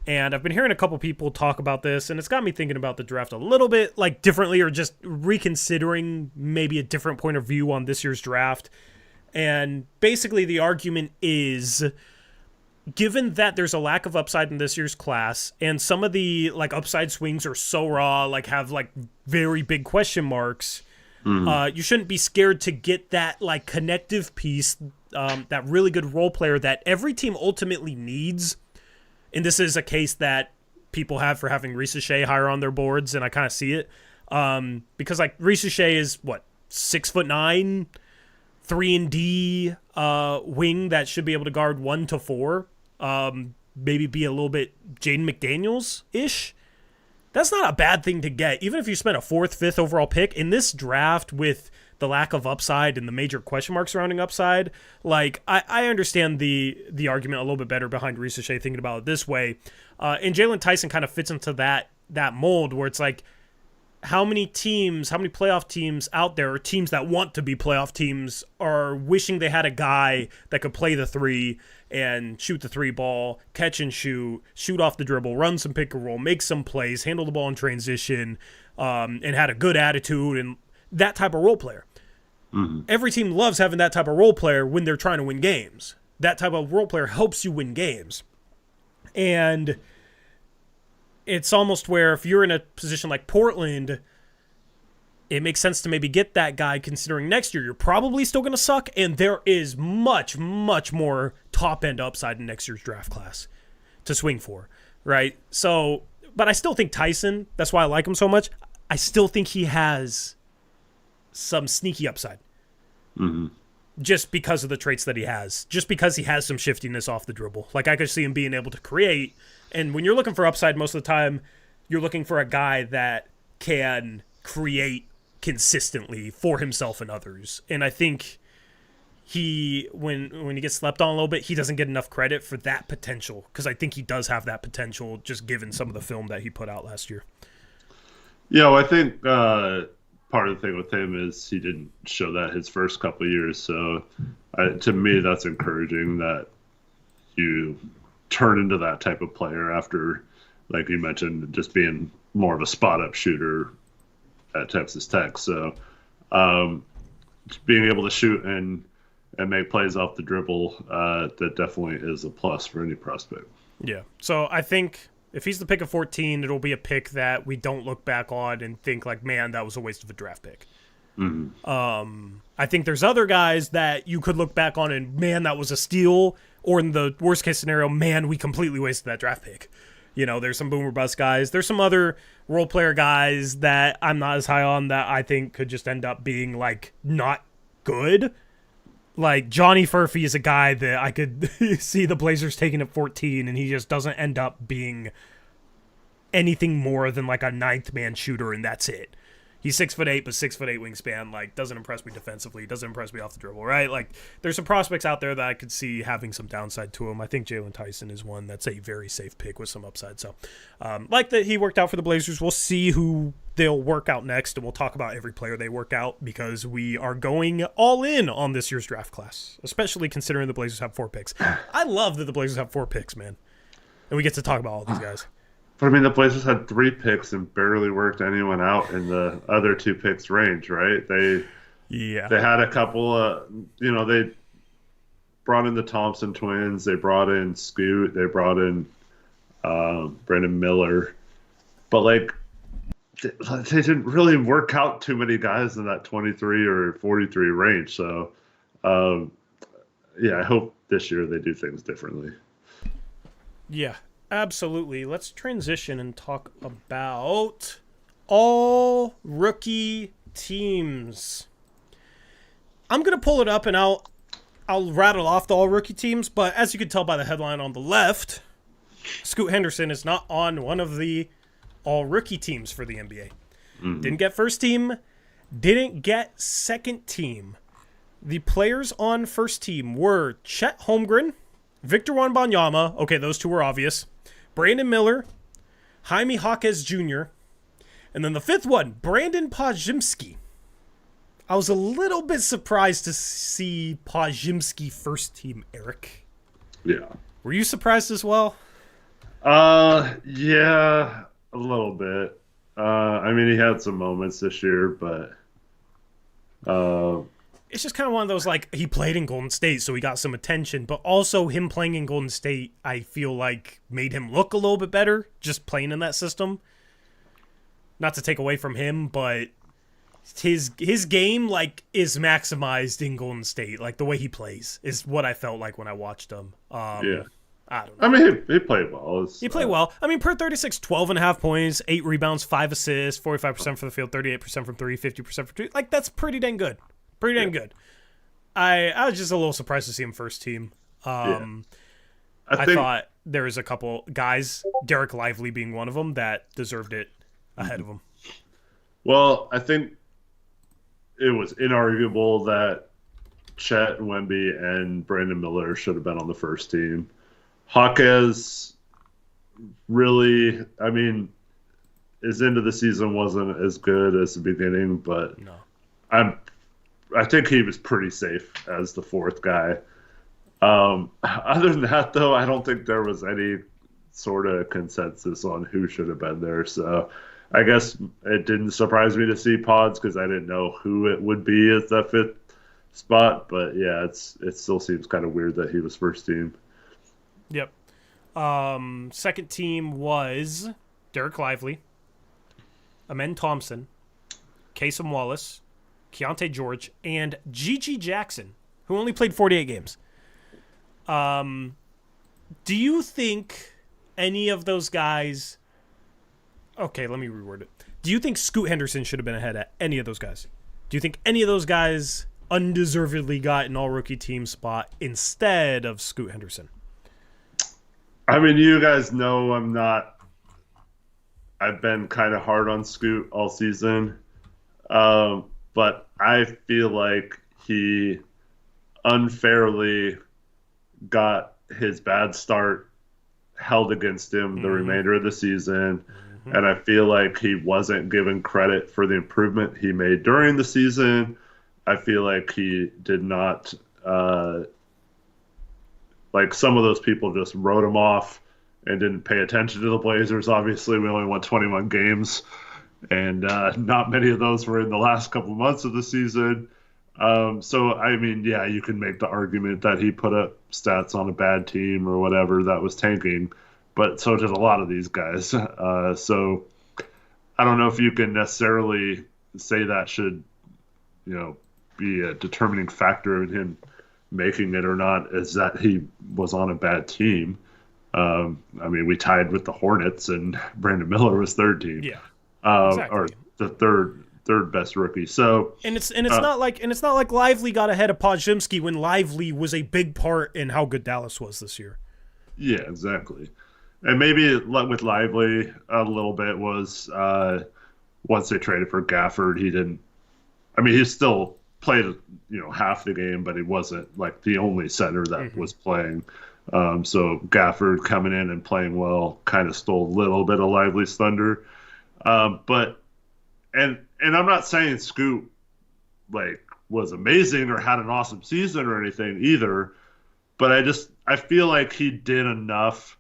And I've been hearing a couple people talk about this, and it's got me thinking about the draft a little bit like differently, or just reconsidering maybe a different point of view on this year's draft. And basically the argument is, given that there's a lack of upside in this year's class, and some of the like upside swings are so raw, like have like very big question marks, you shouldn't be scared to get that like connective piece, that really good role player that every team ultimately needs. And this is a case that people have for having Reese Shea higher on their boards, and I kind of see it. Because like Reese Shea is 6'9", 3-and-D wing that should be able to guard 1 to 4. Maybe be a little bit Jaden McDaniels-ish. That's not a bad thing to get, even if you spent a 4th, 5th overall pick in this draft with the lack of upside and the major question marks surrounding upside. Like, I understand the argument a little bit better behind Reese Shea thinking about it this way. And Jaylen Tyson kind of fits into that mold where it's like, how many playoff teams out there, or teams that want to be playoff teams, are wishing they had a guy that could play the 3 and shoot the 3 ball, catch and shoot off the dribble, run some pick and roll, make some plays, handle the ball in transition, and had a good attitude, and that type of role player. Mm-hmm. Every team loves having that type of role player when they're trying to win games. that type of role player helps you win games. And it's almost where if you're in a position like Portland, it makes sense to maybe get that guy, considering next year you're probably still going to suck, and there is much, much more top-end upside in next year's draft class to swing for, right? So, but I still think Tyson, that's why I like him so much, I still think he has some sneaky upside. Mm-hmm. Just because of the traits that he has. Just because he has some shiftiness off the dribble. Like, I could see him being able to create, and when you're looking for upside, most of the time, you're looking for a guy that can create consistently for himself and others. And I think he, when he gets slept on a little bit, he doesn't get enough credit for that potential, because I think he does have that potential just given some of the film that he put out last year. Yeah, well, I think part of the thing with him is he didn't show that his first couple of years. So to me, that's encouraging that you turn into that type of player after, like you mentioned, just being more of a spot-up shooter at Texas Tech. So being able to shoot and make plays off the dribble, that definitely is a plus for any prospect. Yeah. So I think if he's the pick of 14, it'll be a pick that we don't look back on and think like, man, that was a waste of a draft pick. Mm-hmm. I think there's other guys that you could look back on and, man, that was a steal. Or in the worst case scenario, man, we completely wasted that draft pick. You know, there's some boomer bust guys. There's some other role player guys that I'm not as high on that I think could just end up being, like, not good. Like, Johnny Furphy is a guy that I could see the Blazers taking at 14, and he just doesn't end up being anything more than, like, a ninth-man shooter, and that's it. He's 6'8", but 6'8" wingspan. Like, doesn't impress me defensively. Doesn't impress me off the dribble, right? Like, there's some prospects out there that I could see having some downside to him. I think Jaylon Tyson is one that's a very safe pick with some upside. So, like that he worked out for the Blazers. We'll see who they'll work out next, and we'll talk about every player they work out because we are going all in on this year's draft class, especially considering the Blazers have 4 picks. I love that the Blazers have 4 picks, man. And we get to talk about all these guys. But I mean, the Blazers had 3 picks and barely worked anyone out in the other 2 picks range, right? They had a couple they brought in the Thompson twins, they brought in Scoot, they brought in Brandon Miller, but like they didn't really work out too many guys in that 23 or 43 range. So I hope this year they do things differently. Yeah. Absolutely. Let's transition and talk about all rookie teams. I'm going to pull it up and I'll rattle off the all rookie teams, but as you can tell by the headline on the left, Scoot Henderson is not on one of the all rookie teams for the NBA. Mm-hmm. Didn't get first team, didn't get second team. The players on first team were Chet Holmgren, Victor Wembanyama. Okay, those 2 were obvious. Brandon Miller, Jaime Jaquez Jr., and then the 5th one, Brandon Podziemski. I was a little bit surprised to see Podziemski first team, Eric. Yeah. Were you surprised as well? Yeah, a little bit. I mean, he had some moments this year, but it's just kind of one of those, like, he played in Golden State, so he got some attention, but also him playing in Golden State, I feel like, made him look a little bit better, just playing in that system. Not to take away from him, but his game, like, is maximized in Golden State. Like, the way he plays is what I felt like when I watched him. Yeah. I don't know. I mean, he played well. He played well. I mean, per 36, 12.5 points, 8 rebounds, 5 assists, 45% for the field, 38% from 3, 50% for 2. Like, that's pretty dang good. Pretty dang good. I was just a little surprised to see him first team. I thought there was a couple guys, Derek Lively being one of them, that deserved it ahead of him. Well, I think it was inarguable that Chet, Wemby, and Brandon Miller should have been on the first team. Jaquez really, I mean, his end of the season wasn't as good as the beginning, but no. I think he was pretty safe as the 4th guy. Other than that, though, I don't think there was any sort of consensus on who should have been there. So I guess it didn't surprise me to see Pods because I didn't know who it would be as that 5th spot. But yeah, it still seems kind of weird that he was first team. Yep. Second team was Derek Lively, Amen Thompson, Kasem Wallace, Keontae George, and Gigi Jackson, who only played 48 games. Do you think any of those guys... Okay, let me reword it. Do you think Scoot Henderson should have been ahead at any of those guys? Do you think any of those guys undeservedly got an all-rookie team spot instead of Scoot Henderson? I mean, you guys know I've been kind of hard on Scoot all season. But I feel like he unfairly got his bad start held against him the remainder of the season. And I feel like he wasn't given credit for the improvement he made during the season. I feel like he did not, like some of those people just wrote him off and didn't pay attention to the Blazers. Obviously, we only won 21 games, and not many of those were in the last couple months of the season. So, I mean, yeah, you can make the argument that he put up stats on a bad team or whatever that was tanking, but so did a lot of these guys. So I don't know if you can necessarily say that should, be a determining factor in him making it or not, is that he was on a bad team. I mean, we tied with the Hornets, and Brandon Miller was third team. Yeah, exactly. Or the third best rookie. So it's not like Lively got ahead of Podziemski when Lively was a big part in how good Dallas was this year. Yeah, exactly. And maybe with Lively a little bit was once they traded for Gafford, he didn't. I mean, he still played half the game, but he wasn't like the only center that was playing. So Gafford coming in and playing well kind of stole a little bit of Lively's thunder. But I'm not saying Scoot was amazing or had an awesome season or anything either, but I feel like he did enough,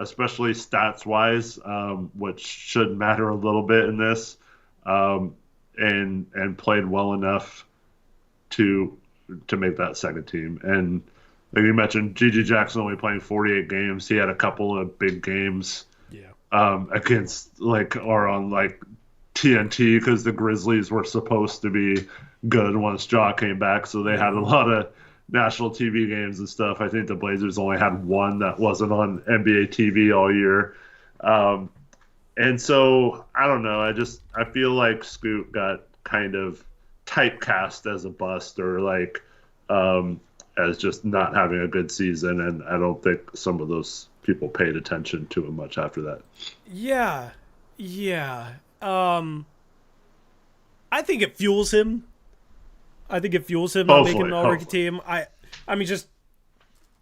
especially stats wise, which should matter a little bit in this, and played well enough to make that second team. And like you mentioned, Gigi Jackson only playing 48 games. He had a couple of big games against on TNT because the Grizzlies were supposed to be good once Ja came back, so they had a lot of national TV games and stuff. I think the Blazers only had one that wasn't on NBA TV all year. And so I don't know. I feel like Scoot got kind of typecast as a bust or as just not having a good season, and I don't think some of those people paid attention to him much after that. Yeah. I think it fuels him. Not making an all-rookie team. I mean, just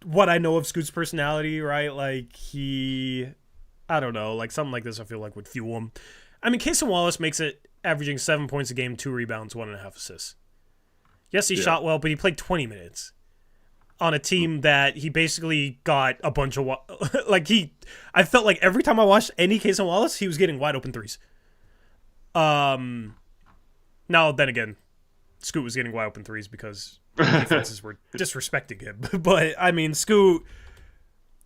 what I know of Scoot's personality, right? I don't know, something like this I feel like would fuel him. I mean, Kasem Wallace makes it averaging 7 points a game, 2 rebounds, 1.5 assists. Yes, he shot well, but he played 20 minutes on a team that he basically got a bunch of... I felt like every time I watched any Kasem Wallace, he was getting wide open threes. Now, then again, Scoot was getting wide open threes because defenses were disrespecting him. But, I mean, Scoot,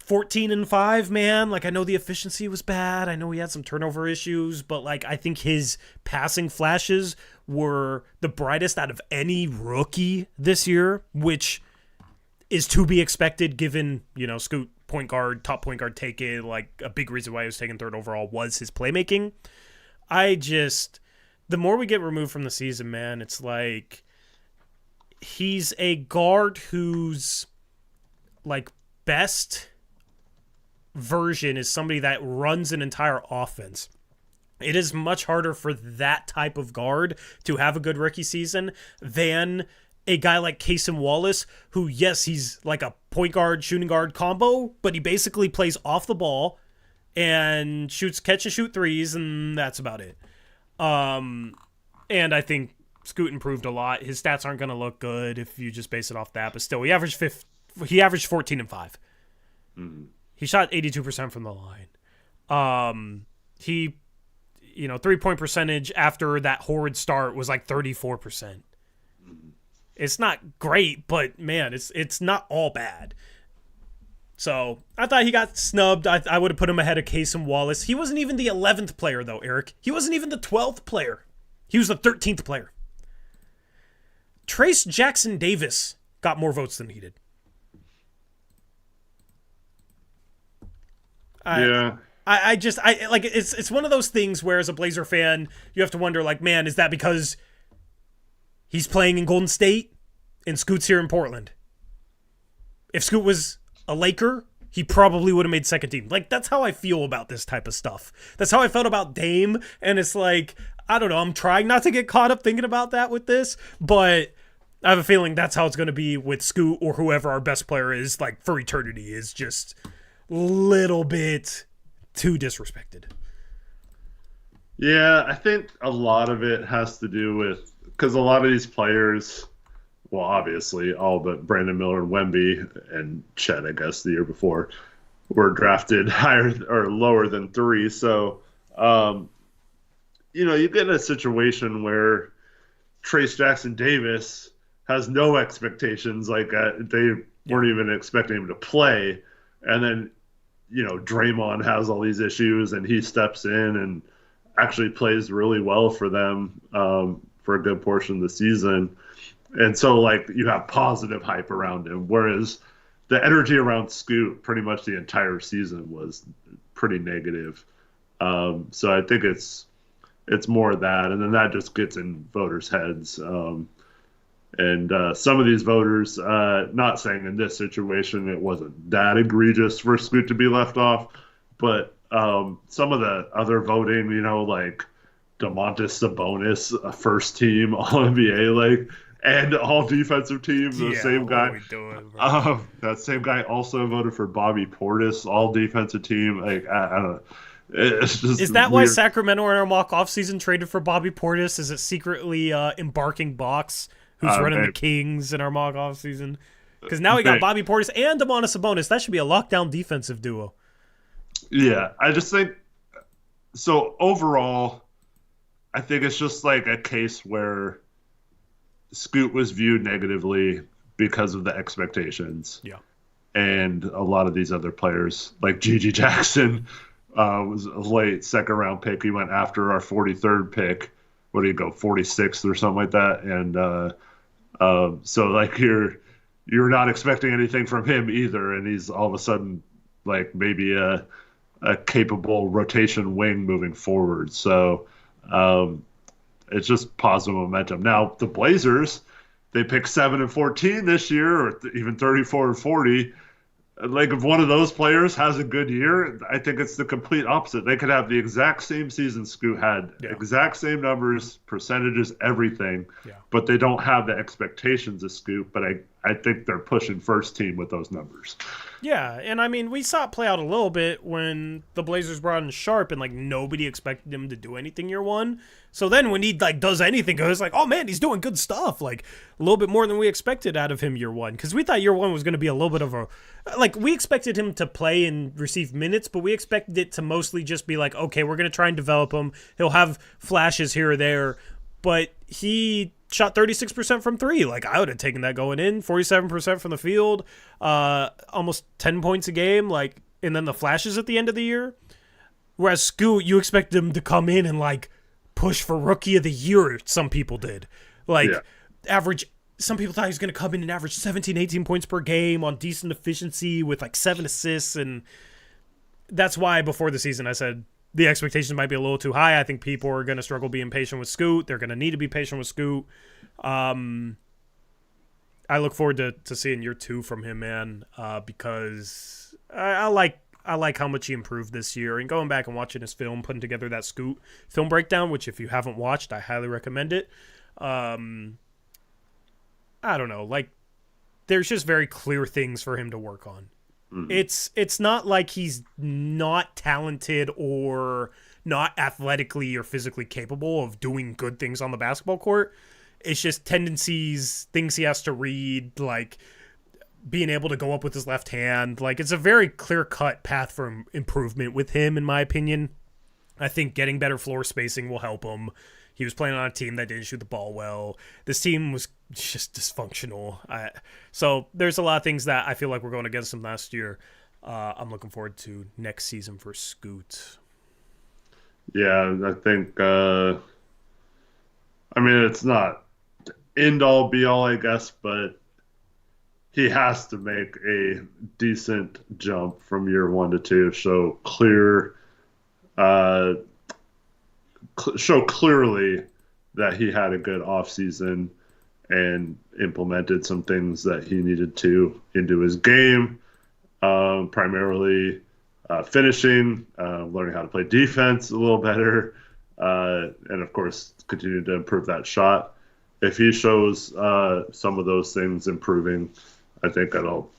14-5, man. I know the efficiency was bad. I know he had some turnover issues. But, I think his passing flashes were the brightest out of any rookie this year, which is to be expected given, Scoot, top point guard taken. A big reason why he was taken third overall was his playmaking. The more we get removed from the season, man, it's he's a guard whose best version is somebody that runs an entire offense. It is much harder for that type of guard to have a good rookie season than a guy like Kasem Wallace, who, yes, he's a point guard, shooting guard combo, but he basically plays off the ball and catch and shoot threes, and that's about it. And I think Scoot improved a lot. His stats aren't going to look good if you just base it off that, but still, he averaged 14-5. Mm-hmm. He shot 82% from the line. He, 3-point percentage after that horrid start was 34%. It's not great, but man, it's not all bad. So I thought he got snubbed. I would have put him ahead of Case and Wallace. He wasn't even the 11th player, though, Eric. He wasn't even the 12th player. He was the 13th player. Trace Jackson Davis got more votes than he did. It's one of those things where as a Blazer fan, you have to wonder, like, man, is that because he's playing in Golden State and Scoot's here in Portland? If Scoot was a Laker, he probably would have made second team. Like, that's how I feel about this type of stuff. That's how I felt about Dame, and it's like, I don't know, I'm trying not to get caught up thinking about that with this, but I have a feeling that's how it's going to be with Scoot or whoever our best player is, like, for eternity, is just a little bit too disrespected. Yeah, I think a lot of it has to do with, because a lot of these players, well, obviously, all but Brandon Miller and Wemby and Chet, I guess, the year before, were drafted higher or lower than 3. So, you get in a situation where Trace Jackson Davis has no expectations. Like, they weren't even expecting him to play. And then, Draymond has all these issues, and he steps in and actually plays really well for them for a good portion of the season. And so, like, you have positive hype around him, whereas the energy around Scoot pretty much the entire season was pretty negative. So I think it's more of that, and then that just gets in voters' heads. And some of these voters, not saying in this situation it wasn't that egregious for Scoot to be left off, but some of the other voting, like Domantas Sabonis, a first team All-NBA, like, and all defensive team, the same guy. What are we doing, that same guy also voted for Bobby Portis, all defensive team. Like, I don't know. It's just is that weird. why Sacramento in our mock offseason traded for Bobby Portis? Is it secretly embarking Box, who's running the Kings in our mock offseason? Because now we got Bobby Portis and Domantas Sabonis. That should be a lockdown defensive duo. Yeah, I just think so. Overall, I think it's just like a case where Scoot was viewed negatively because of the expectations. Yeah. And a lot of these other players, like Gigi Jackson, was a late second-round pick. He went after our 43rd pick. What do you go, 46th or something like that? And so, like, you're not expecting anything from him either, and he's all of a sudden, like, maybe a capable rotation wing moving forward. So it's just positive momentum. Now, the Blazers, they picked 7 and 14 this year, or even 34 and 40. Like, if one of those players has a good year, I think it's the complete opposite. They could have the exact same season Scoot had, exact same numbers, percentages, everything, but they don't have the expectations of Scoot. But I think they're pushing first team with those numbers. Yeah, and I mean, we saw it play out a little bit when the Blazers brought in Sharp, and, like, nobody expected him to do anything year one. So then when he, like, does anything, it's like, oh, man, he's doing good stuff. Like, a little bit more than we expected out of him year one. Because we thought year one was going to be a little bit of a... Like, we expected him to play and receive minutes, but we expected it to mostly just be like, okay, we're going to try and develop him. He'll have flashes here or there. But he shot 36% from 3. Like, I would have taken that going in. 47% from the field. Almost 10 points a game. Like, and then the flashes at the end of the year. Whereas Scoot, you expect him to come in and, like, push for rookie of the year. Some people did. Like, average... Some people thought he was going to come in and average 17, 18 points per game on decent efficiency with, like, 7 assists. And that's why before the season I said the expectations might be a little too high. I think people are going to struggle being patient with Scoot. They're going to need to be patient with Scoot. I look forward to seeing year 2 from him, man, because I like how much he improved this year. And going back and watching his film, putting together that Scoot film breakdown, which if you haven't watched, I highly recommend it. I don't know, like, there's just very clear things for him to work on. Mm-hmm. It's not like he's not talented or not athletically or physically capable of doing good things on the basketball court. It's just tendencies, things he has to read, like being able to go up with his left hand. Like, it's a very clear-cut path for improvement with him, in my opinion. I think getting better floor spacing will help him. He was playing on a team that didn't shoot the ball well. This team was just dysfunctional. So there's a lot of things that I feel like we're going against him last year. I'm looking forward to next season for Scoot. Yeah, I think, it's not end all be all, I guess, but he has to make a decent jump from year 1 to 2. Show clearly that he had a good offseason and implemented some things that he needed to into his game, primarily finishing, learning how to play defense a little better, and of course continue to improve that shot. If he shows some of those things improving, I think that'll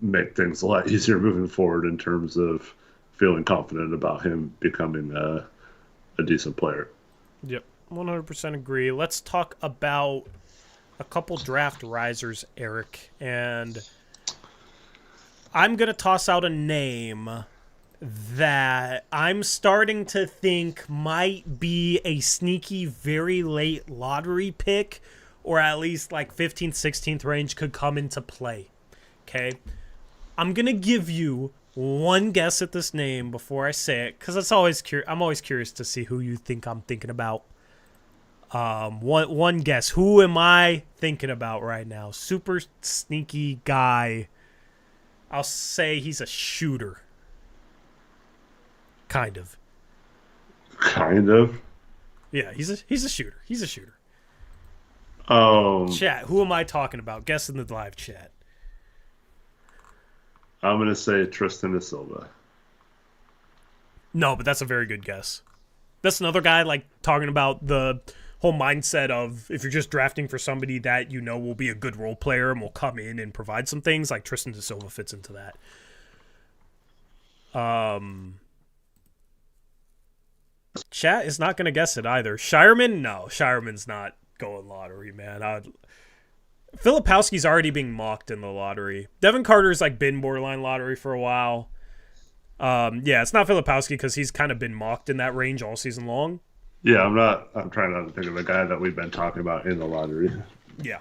make things a lot easier moving forward in terms of feeling confident about him becoming a decent player. Yep, 100% agree. Let's talk about a couple draft risers, Eric. And I'm going to toss out a name that I'm starting to think might be a sneaky, very late lottery pick, or at least like 15th, 16th range could come into play. Okay? I'm going to give you one guess at this name before I say it, because I'm always curious to see who you think I'm thinking about. One guess. Who am I thinking about right now? Super sneaky guy. I'll say he's a shooter. Kind of. Kind of? Yeah, he's a shooter. He's a shooter. Chat, who am I talking about? Guess in the live chat. I'm going to say Tristan da Silva. No, but that's a very good guess. That's another guy like talking about the whole mindset of if you're just drafting for somebody that you know will be a good role player and will come in and provide some things, like Tristan da Silva fits into that. Chat is not going to guess it either. Shireman? No, Shireman's not going lottery, man. Filipowski's already being mocked in the lottery. Devin Carter's like been borderline lottery for a while. Yeah, it's not Filipowski because he's kind of been mocked in that range all season long. Yeah, I'm trying not to think of a guy that we've been talking about in the lottery. Yeah.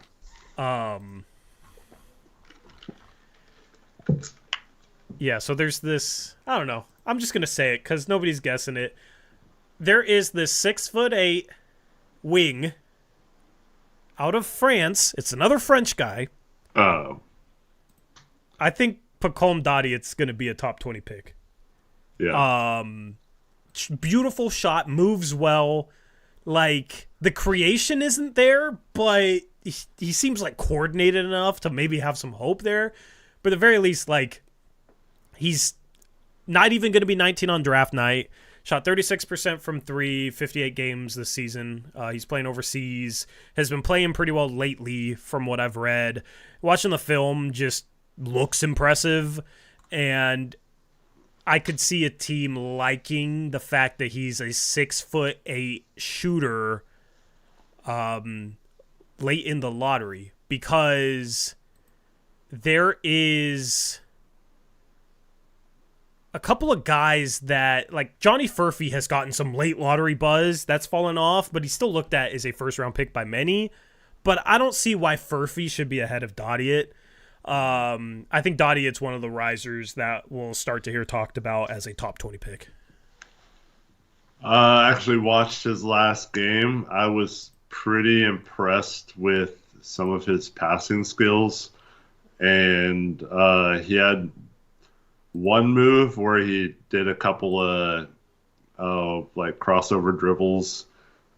Yeah, so there's this, I don't know. I'm just going to say it because nobody's guessing it. There is this 6'8" wing out of France. It's another French guy. Oh. I think Pacome Dadiet's going to be a top 20 pick. Yeah. Beautiful shot, moves well. Like, the creation isn't there, but he seems like coordinated enough to maybe have some hope there. But at the very least, like, he's not even going to be 19 on draft night. Shot 36% from 3, 58 games this season. He's playing overseas. Has been playing pretty well lately from what I've read. Watching the film just looks impressive. And I could see a team liking the fact that he's a 6'8" shooter late in the lottery. Because there is a couple of guys that, like, Johnny Furphy has gotten some late lottery buzz. That's fallen off, but he's still looked at as a first-round pick by many. But I don't see why Furphy should be ahead of Dadiet. I think Dadiet's one of the risers that we'll start to hear talked about as a top 20 pick. I actually watched his last game. I was pretty impressed with some of his passing skills. And he had one move where he did a couple of like crossover dribbles,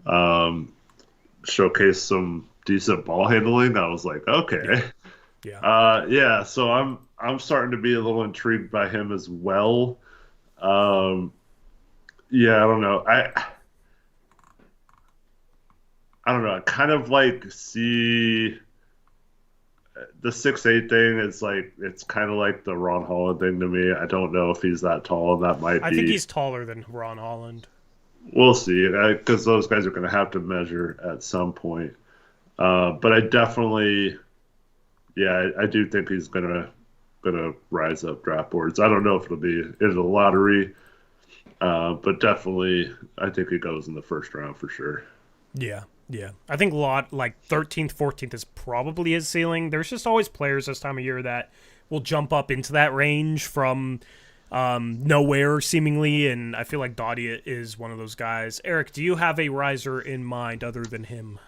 showcased some decent ball handling. I was like, okay. Yeah. So I'm starting to be a little intrigued by him as well. Yeah, I don't know. I don't know. I kind of like see the 6'8" thing is like, it's kind of like the Ron Holland thing to me. I don't know if he's that tall, and that might be. I think he's taller than Ron Holland. We'll see, because those guys are going to have to measure at some point. But I definitely, I do think he's gonna rise up draft boards. I don't know if it'll be in the lottery, but definitely I think he goes in the first round for sure. Yeah, yeah. I think like 13th, 14th is probably his ceiling. There's just always players this time of year that will jump up into that range from nowhere seemingly, and I feel like Dottie is one of those guys. Eric, do you have a riser in mind other than him?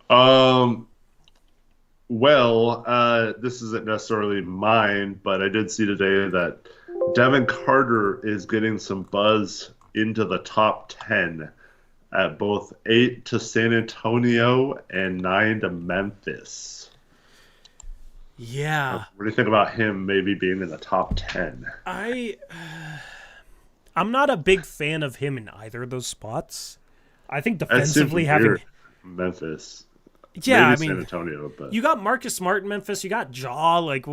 Um, well, this isn't necessarily mine, but I did see today that Devin Carter is getting some buzz into the top 10 at both 8 to San Antonio and 9 to Memphis. Yeah. What do you think about him maybe being in the top 10? I'm not a big fan of him in either of those spots. I think That seems defensively having weird. Memphis. yeah, Maybe I San mean, Antonio, but you got Marcus Smart in Memphis. You got Jaw. Like,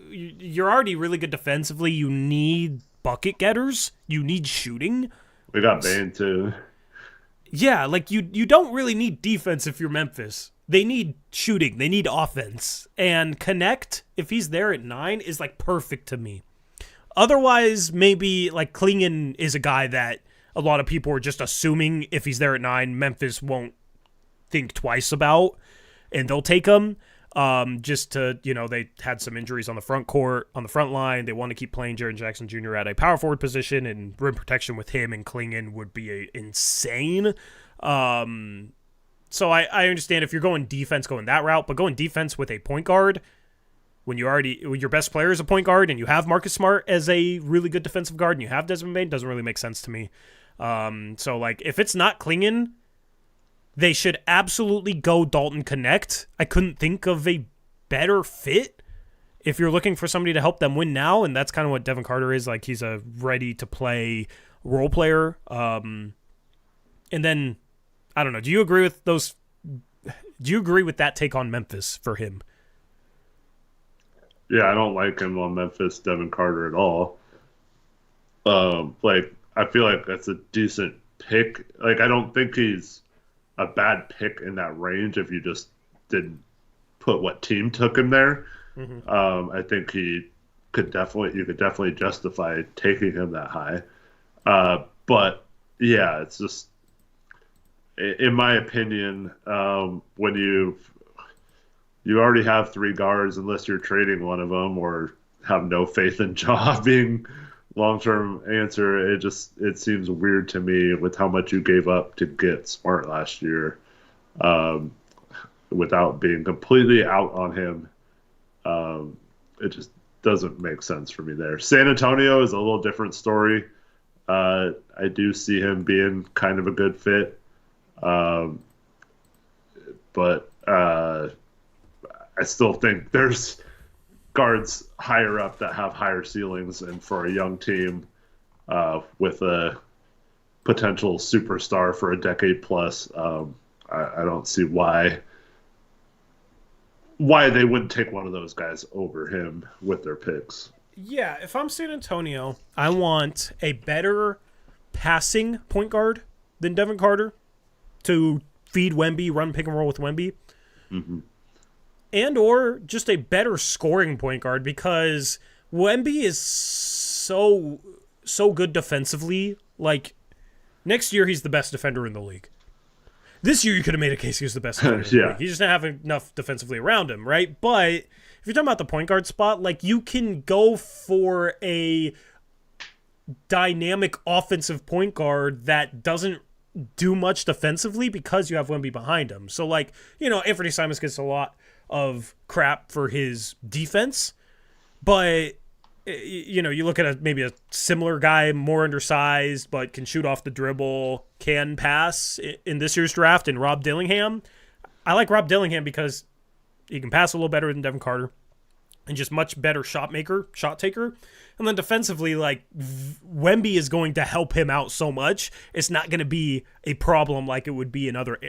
you're already really good defensively. You need bucket getters. You need shooting. we got Bane too. Yeah, like you don't really need defense if you're Memphis. They need shooting. They need offense. And Connect, if he's there at 9, is like perfect to me. Otherwise, maybe like Klingon is a guy that a lot of people are just assuming if he's there at 9, Memphis won't think twice about, and they'll take him. Just to, they had some injuries on the front court, on the front line. They want to keep playing Jaren Jackson Jr. at a power forward position, and rim protection with him and Klingon would be insane. So I understand if you're going defense, going that route, but going defense with a point guard when your best player is a point guard and you have Marcus Smart as a really good defensive guard and you have Desmond Bane, doesn't really make sense to me. So like if it's not Klingon, they should absolutely go Dalton Connect. I couldn't think of a better fit if you're looking for somebody to help them win now, and that's kind of what Devin Carter is. Like, he's a ready-to-play role player. And then, I don't know, do you agree with that take on Memphis for him? Yeah, I don't like him on Memphis, Devin Carter at all. I feel like that's a decent pick. Like, I don't think he's a bad pick in that range if you just didn't put what team took him there. Mm-hmm. I think you could definitely justify taking him that high. But yeah, it's just, in my opinion, when you already have 3 guards, unless you're trading one of them or have no faith in Ja being long-term answer, it seems weird to me with how much you gave up to get Smart last year, without being completely out on him. It just doesn't make sense for me there. San Antonio is a little different story. I do see him being kind of a good fit, but I still think there's guards higher up that have higher ceilings, and for a young team with a potential superstar for a decade plus, I don't see why they wouldn't take one of those guys over him with their picks. Yeah, if I'm San Antonio, I want a better passing point guard than Devin Carter to feed Wemby, run pick and roll with Wemby. Mm-hmm. And or just a better scoring point guard, because Wemby is so good defensively. Like, next year he's the best defender in the league. This year you could have made a case he was the best defender in the league. He just didn't have enough defensively around him, right? But if you're talking about the point guard spot, like, you can go for a dynamic offensive point guard that doesn't do much defensively because you have Wemby behind him. So, like, Anthony Simons gets a lot of crap for his defense, but you look at maybe a similar guy, more undersized, but can shoot off the dribble, can pass in this year's draft, and Rob Dillingham. I like Rob Dillingham because he can pass a little better than Devin Carter and just much better shot taker. And then defensively, like, Wemby is going to help him out so much. It's not going to be a problem like it would be in other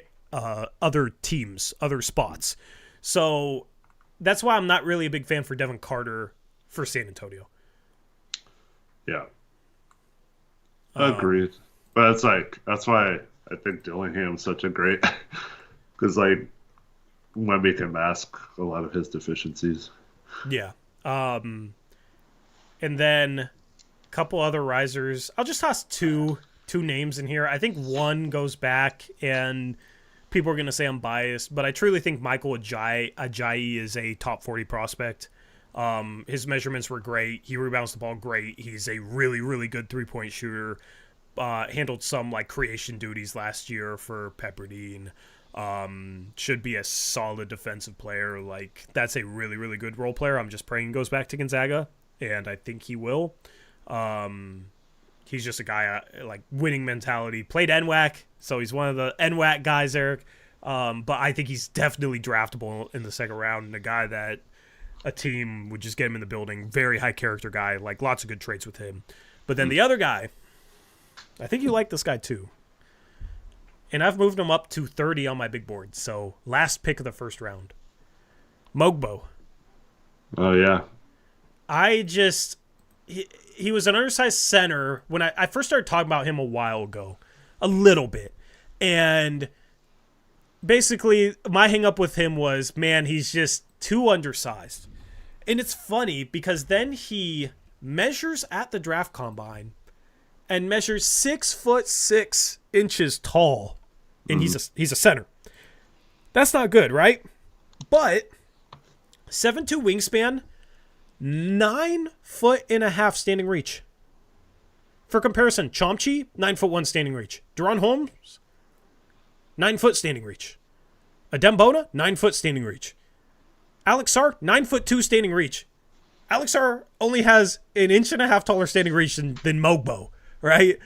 teams, other spots. So that's why I'm not really a big fan for Devin Carter for San Antonio. Yeah. Agreed. But that's why I think Dillingham's such a great, because like Wemby can mask a lot of his deficiencies. Yeah. And then a couple other risers. I'll just toss 2 two names in here. I think one goes back, and people are going to say I'm biased, but I truly think Michael Ajayi is a top 40 prospect. His measurements were great. He rebounds the ball great. He's a really, really good three-point shooter. Handled some like creation duties last year for Pepperdine. Should be a solid defensive player. Like, that's a really, really good role player. I'm just praying he goes back to Gonzaga, and I think he will. He's just a guy like winning mentality. Played NWAC, so he's one of the NWAC guys, Eric. But I think he's definitely draftable in the second round, and a guy that a team would just get him in the building. Very high character guy, like lots of good traits with him. But then the other guy, I think you like this guy too. And I've moved him up to 30 on my big board. So last pick of the first round. Mogbo. Oh, yeah. He was an undersized center when I first started talking about him a while ago. A little bit. And basically my hang up with him was, man, he's just too undersized. And it's funny because then he measures at the draft combine and measures 6'6" tall, and he's a center. That's not good, right? But 7'2" wingspan, 9.5 standing reach. For comparison, Chomchi, 9'1" standing reach. Deron Holmes, 9 foot standing reach. Adem Bona, 9 foot standing reach. Alex Sarr, 9'2" standing reach. Alex Sarr only has 1.5 inches taller standing reach than Mogbo, right?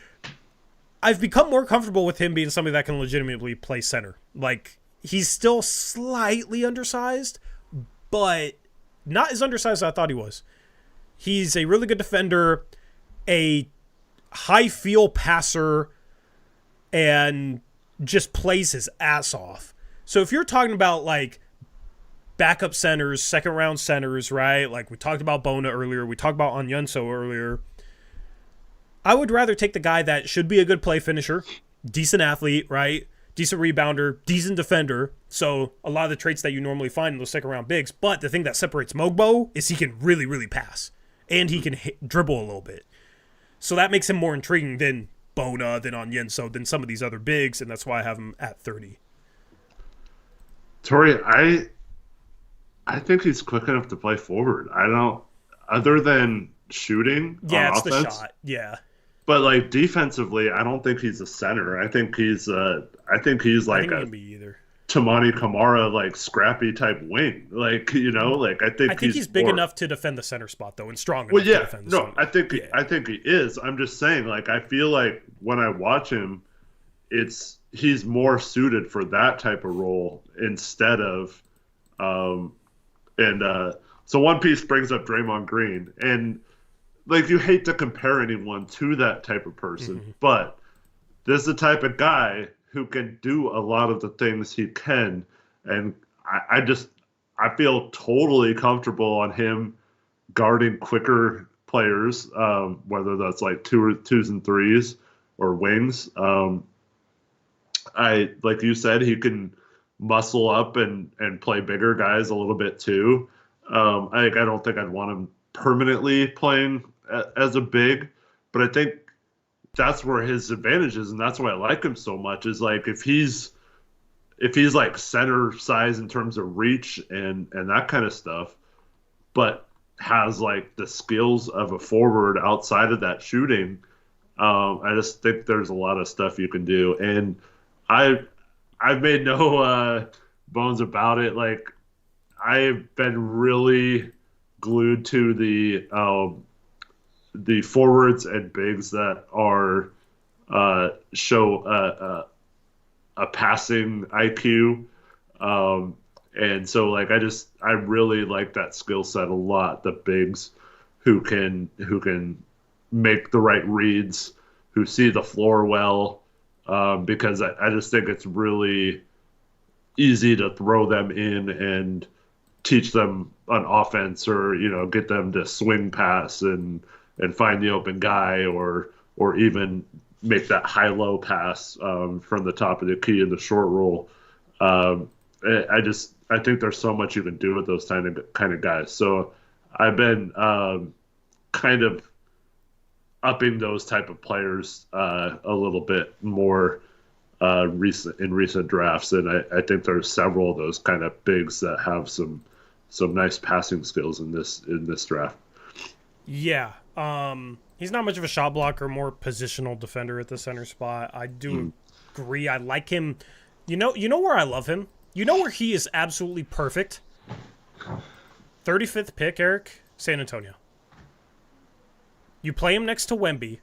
I've become more comfortable with him being somebody that can legitimately play center. Like, he's still slightly undersized, but not as undersized as I thought he was. He's a really good defender, a high feel passer, and just plays his ass off. So if you're talking about like backup centers, second round centers, right? Like we talked about Bona earlier, we talked about Onyenso earlier. I would rather take the guy that should be a good play finisher, decent athlete, right? Decent rebounder, decent defender. So a lot of the traits that you normally find in those second round bigs. But the thing that separates Mogbo is he can really, really pass. And he can dribble a little bit. So that makes him more intriguing than Bona, than Onyenso, than some of these other bigs. And that's why I have him at 30. Torey, I think he's quick enough to play forward. I don't, other than shooting on it's offense, the shot. Yeah. But like defensively, I don't think he's a center. I think he's like a Tamani Kamara, like scrappy type wing. Like, you know, like I think he's big enough to defend the center spot though, and strong enough to defend the center. I think he is. I'm just saying, like, I feel like when I watch him, he's more suited for that type of role instead of so One Piece brings up Draymond Green, and like, you hate to compare anyone to that type of person, but this is the type of guy who can do a lot of the things he can, and I feel totally comfortable on him guarding quicker players, whether that's like twos and threes or wings. Like you said, he can muscle up and play bigger guys a little bit too. I don't think I'd want him permanently playing as a big, but I think that's where his advantage is, and that's why I like him so much, is like if he's like center size in terms of reach and that kind of stuff, but has like the skills of a forward outside of that shooting, I just think there's a lot of stuff you can do. And I've made no bones about it. Like, I've been really glued to the forwards and bigs that are show a passing IQ, and so like I really like that skill set a lot. The bigs who can make the right reads, who see the floor well, because I just think it's really easy to throw them in and teach them on offense, or get them to swing pass and find the open guy, or even make that high-low pass from the top of the key in the short roll. I think there's so much you can do with those kind of guys. So I've been kind of upping those type of players a little bit more recent drafts, and I think there's several of those kind of bigs that have some nice passing skills in this draft. Yeah. He's not much of a shot blocker, more positional defender at the center spot. I do agree. I like him. You know where I love him? You know where he is absolutely perfect? 35th pick, Eric, San Antonio. You play him next to Wemby.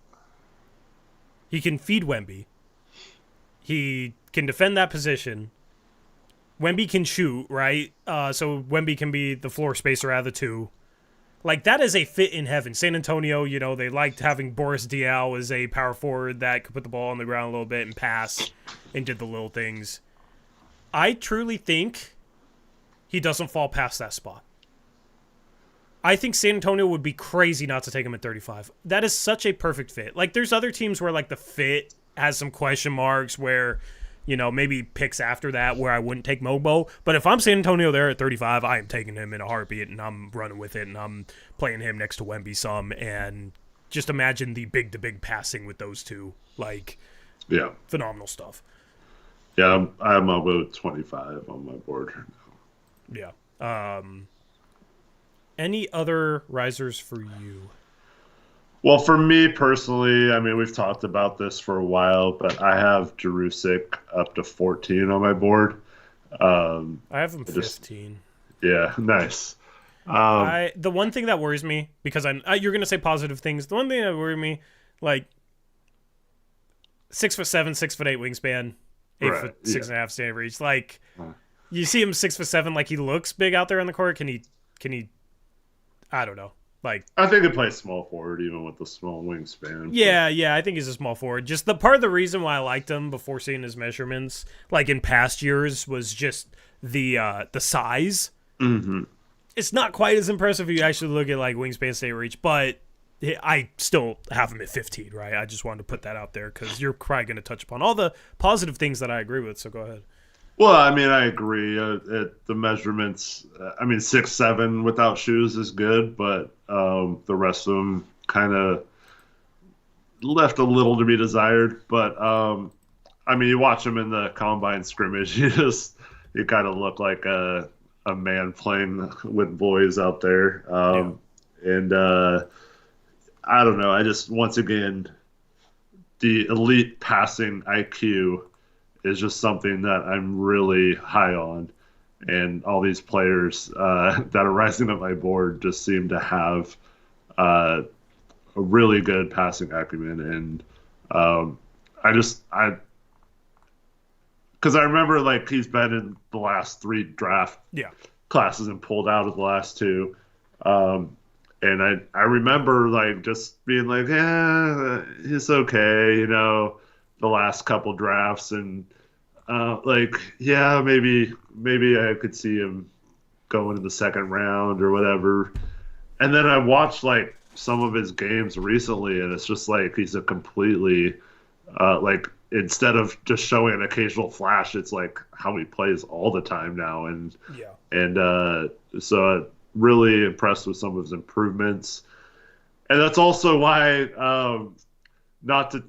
He can feed Wemby. He can defend that position. Wemby can shoot, right? So Wemby can be the floor spacer out of the two. Like, that is a fit in heaven. San Antonio, they liked having Boris Diaw as a power forward that could put the ball on the ground a little bit and pass and did the little things. I truly think he doesn't fall past that spot. I think San Antonio would be crazy not to take him at 35. That is such a perfect fit. Like, there's other teams where, like, the fit has some question marks where, maybe picks after that where I wouldn't take Mobo. But if I'm San Antonio there at 35, I am taking him in a heartbeat, and I'm running with it, and I'm playing him next to Wemby some. And just imagine the big-to-big passing with those two. Like, yeah, phenomenal stuff. Yeah, I'm about 25 on my board. Yeah. Any other risers for you? Well, for me personally, I mean, we've talked about this for a while, but I have Jerusik up to 14 on my board. I have him 15. Yeah, nice. The one thing that worries me, because you're going to say positive things, the one thing that worries me, like 6'7", 6'8" wingspan, 6.5" standard reach. Like, you see him 6'7", like he looks big out there on the court. Can he? I don't know. Like, I think he plays small forward even with the small wingspan. Yeah, I think he's a small forward. Just the part of the reason why I liked him before seeing his measurements, like in past years, was just the size. Mm-hmm. It's not quite as impressive if you actually look at like wingspan, state reach, but I still have him at 15, right? I just wanted to put that out there because you're probably going to touch upon all the positive things that I agree with. So go ahead. Well, I mean, I agree. The measurements, 6'7" without shoes is good, but the rest of them kind of left a little to be desired. But, you watch him in the combine scrimmage, he kind of look like a man playing with boys out there. And I don't know. I just, once again, the elite passing IQ is just something that I'm really high on. And all these players that are rising up my board just seem to have a really good passing acumen. And because I remember like he's been in the last 3 draft classes and pulled out of the last 2. And I remember like just being like, yeah, he's okay, the last couple drafts, and maybe I could see him going in the second round or whatever. And then I watched like some of his games recently, and it's just like he's a completely instead of just showing an occasional flash, it's like how he plays all the time now. So really impressed with some of his improvements. And that's also why, not to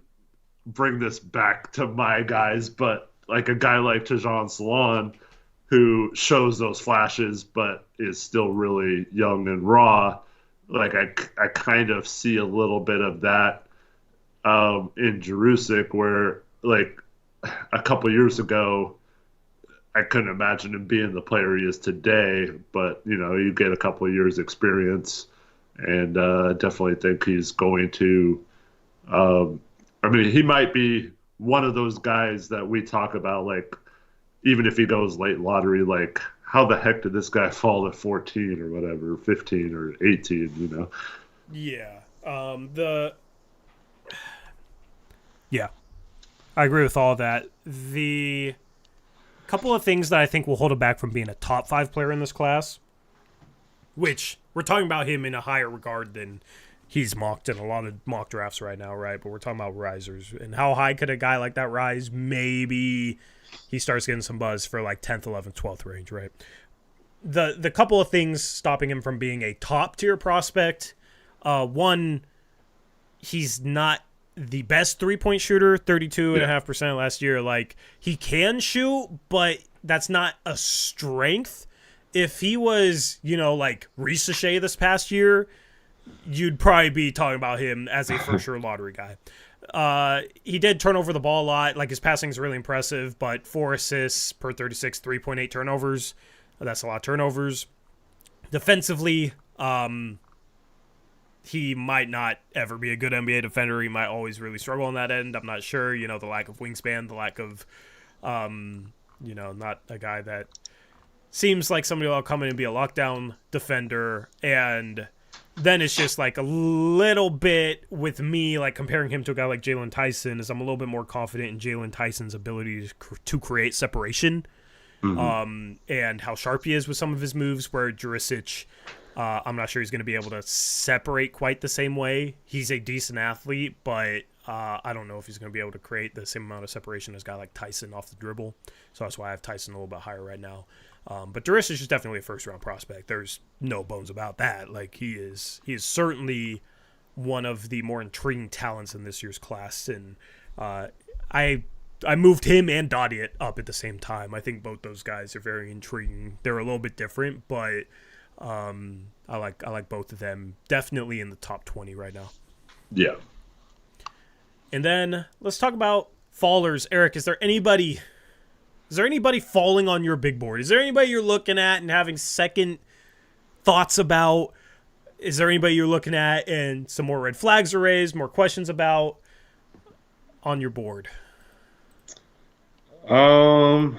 bring this back to my guys, but like a guy like Tajon Salon, who shows those flashes but is still really young and raw, like I kind of see a little bit of that in Jerusik, where like a couple years ago I couldn't imagine him being the player he is today, but you get a couple of years experience, and definitely think he's going to he might be one of those guys that we talk about, like, even if he goes late lottery, like, how the heck did this guy fall to 14 or whatever, 15 or 18, Yeah. Yeah. I agree with all of that. The couple of things that I think will hold him back from being a top 5 player in this class, which we're talking about him in a higher regard than he's mocked in a lot of mock drafts right now, right? But we're talking about risers. And how high could a guy like that rise? Maybe he starts getting some buzz for like 10th, 11th, 12th range, right? The couple of things stopping him from being a top-tier prospect, one, he's not the best 3-point shooter, 32.5% last year. Like, he can shoot, but that's not a strength. If he was, like Ricochet this past year, you'd probably be talking about him as a for-sure lottery guy. He did turn over the ball a lot. Like, his passing is really impressive, but 4 assists per 36, 3.8 turnovers. That's a lot of turnovers. Defensively, he might not ever be a good NBA defender. He might always really struggle on that end. I'm not sure. The lack of wingspan, the lack of, not a guy that seems like somebody will come in and be a lockdown defender. And then it's just like a little bit with me, like comparing him to a guy like Jaylon Tyson, is I'm a little bit more confident in Jaylon Tyson's ability to create separation, and how sharp he is with some of his moves, where Jurisic, I'm not sure he's going to be able to separate quite the same way. He's a decent athlete, but I don't know if he's going to be able to create the same amount of separation as a guy like Tyson off the dribble. So that's why I have Tyson a little bit higher right now. But Jurisic is definitely a first-round prospect. There's no bones about that. Like, he is certainly one of the more intriguing talents in this year's class. And I moved him and Dottie up at the same time. I think both those guys are very intriguing. They're a little bit different, but I like both of them. Definitely in the top 20 right now. Yeah. And then let's talk about fallers. Eric, is there anybody falling on your big board? Is there anybody you're looking at and having second thoughts about? Is there anybody you're looking at and some more red flags are raised, more questions about on your board? I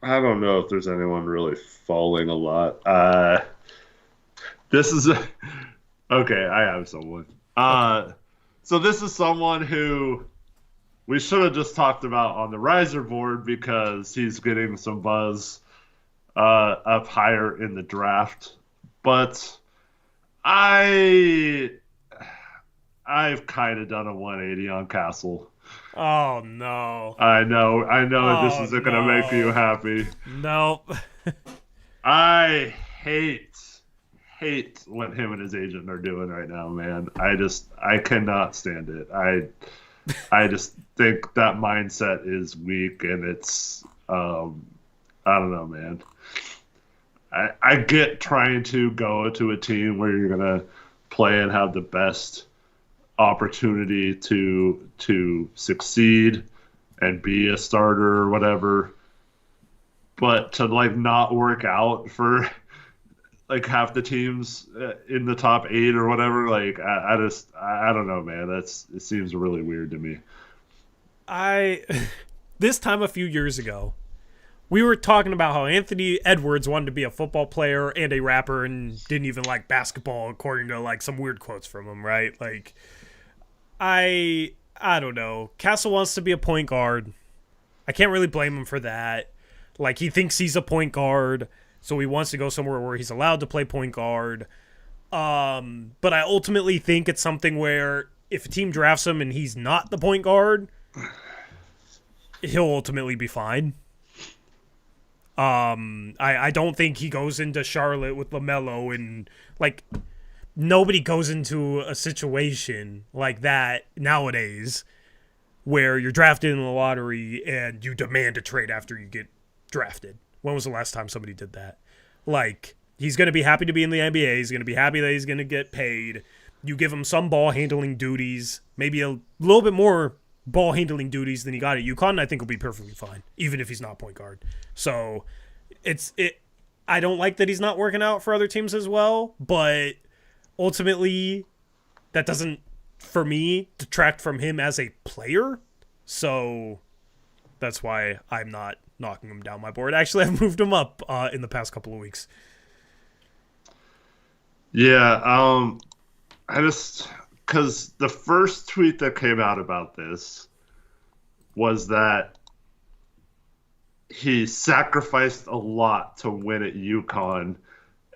don't know if there's anyone really falling a lot. This is okay. I have someone. So this is someone who we should have just talked about on the riser board because he's getting some buzz up higher in the draft. But I've kind of done a 180 on Castle. Oh, no. I know this isn't going to make you happy. Nope. I hate what him and his agent are doing right now, man. I cannot stand it. I just think that mindset is weak, and it's I don't know, man. I get trying to go to a team where you're gonna play and have the best opportunity to succeed and be a starter or whatever, but to not work out for half the teams in the top 8 or whatever, I don't know, man. It seems really weird to me. This time a few years ago, we were talking about how Anthony Edwards wanted to be a football player and a rapper and didn't even like basketball, according to some weird quotes from him, right? I don't know. Castle wants to be a point guard. I can't really blame him for that. He thinks he's a point guard, so he wants to go somewhere where he's allowed to play point guard. But I ultimately think it's something where if a team drafts him and he's not the point guard, he'll ultimately be fine. I don't think he goes into Charlotte with LaMelo and nobody goes into a situation like that nowadays where you're drafted in the lottery and you demand a trade after you get drafted. When was the last time somebody did that? He's going to be happy to be in the NBA. He's going to be happy that he's going to get paid. You give him some ball handling duties, maybe a little bit more ball handling duties than he got at UConn, and I think he'll be perfectly fine, even if he's not point guard. So I don't like that he's not working out for other teams as well, but ultimately that doesn't, for me, detract from him as a player. So that's why I'm not knocking him down my board. Actually, I've moved him up in the past couple of weeks. Yeah, because the first tweet that came out about this was that he sacrificed a lot to win at UConn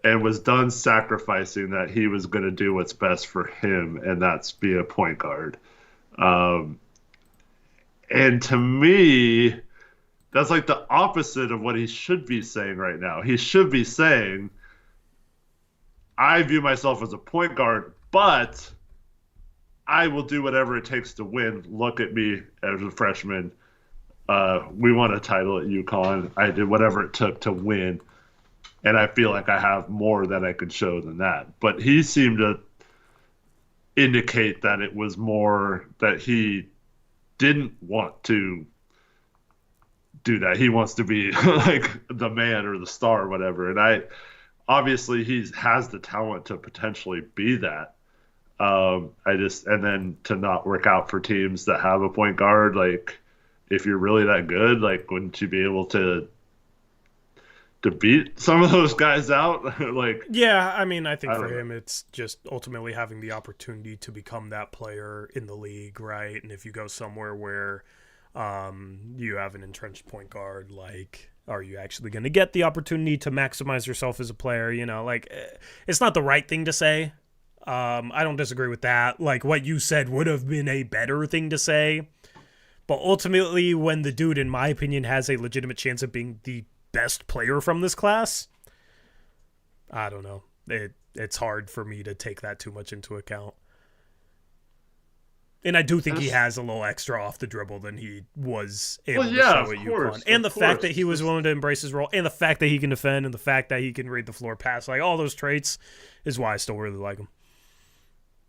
and was done sacrificing, that he was going to do what's best for him, and that's be a point guard. And to me, that's the opposite of what he should be saying right now. He should be saying, I view myself as a point guard, but I will do whatever it takes to win. Look at me as a freshman. We won a title at UConn. I did whatever it took to win. And I feel like I have more that I could show than that. But he seemed to indicate that it was more that he didn't want to do that. He wants to be like the man or the star or whatever. And obviously he has the talent to potentially be that. And then to not work out for teams that have a point guard, like if you're really that good, like wouldn't you be able to beat some of those guys out? Like, yeah, I mean, I think for him, it's just ultimately having the opportunity to become that player in the league, right? And if you go somewhere where you have an entrenched point guard, like, are you actually going to get the opportunity to maximize yourself as a player? You know, like, it's not the right thing to say. I don't disagree with that. Like, what you said would have been a better thing to say. But ultimately, when the dude, in my opinion, has a legitimate chance of being the best player from this class, I don't know. It's hard for me to take that too much into account. And I do think he has a little extra off the dribble than he was able to show at UConn. And the fact that he was willing to embrace his role, and the fact that he can defend, and the fact that he can read the floor pass, like all those traits is why I still really like him.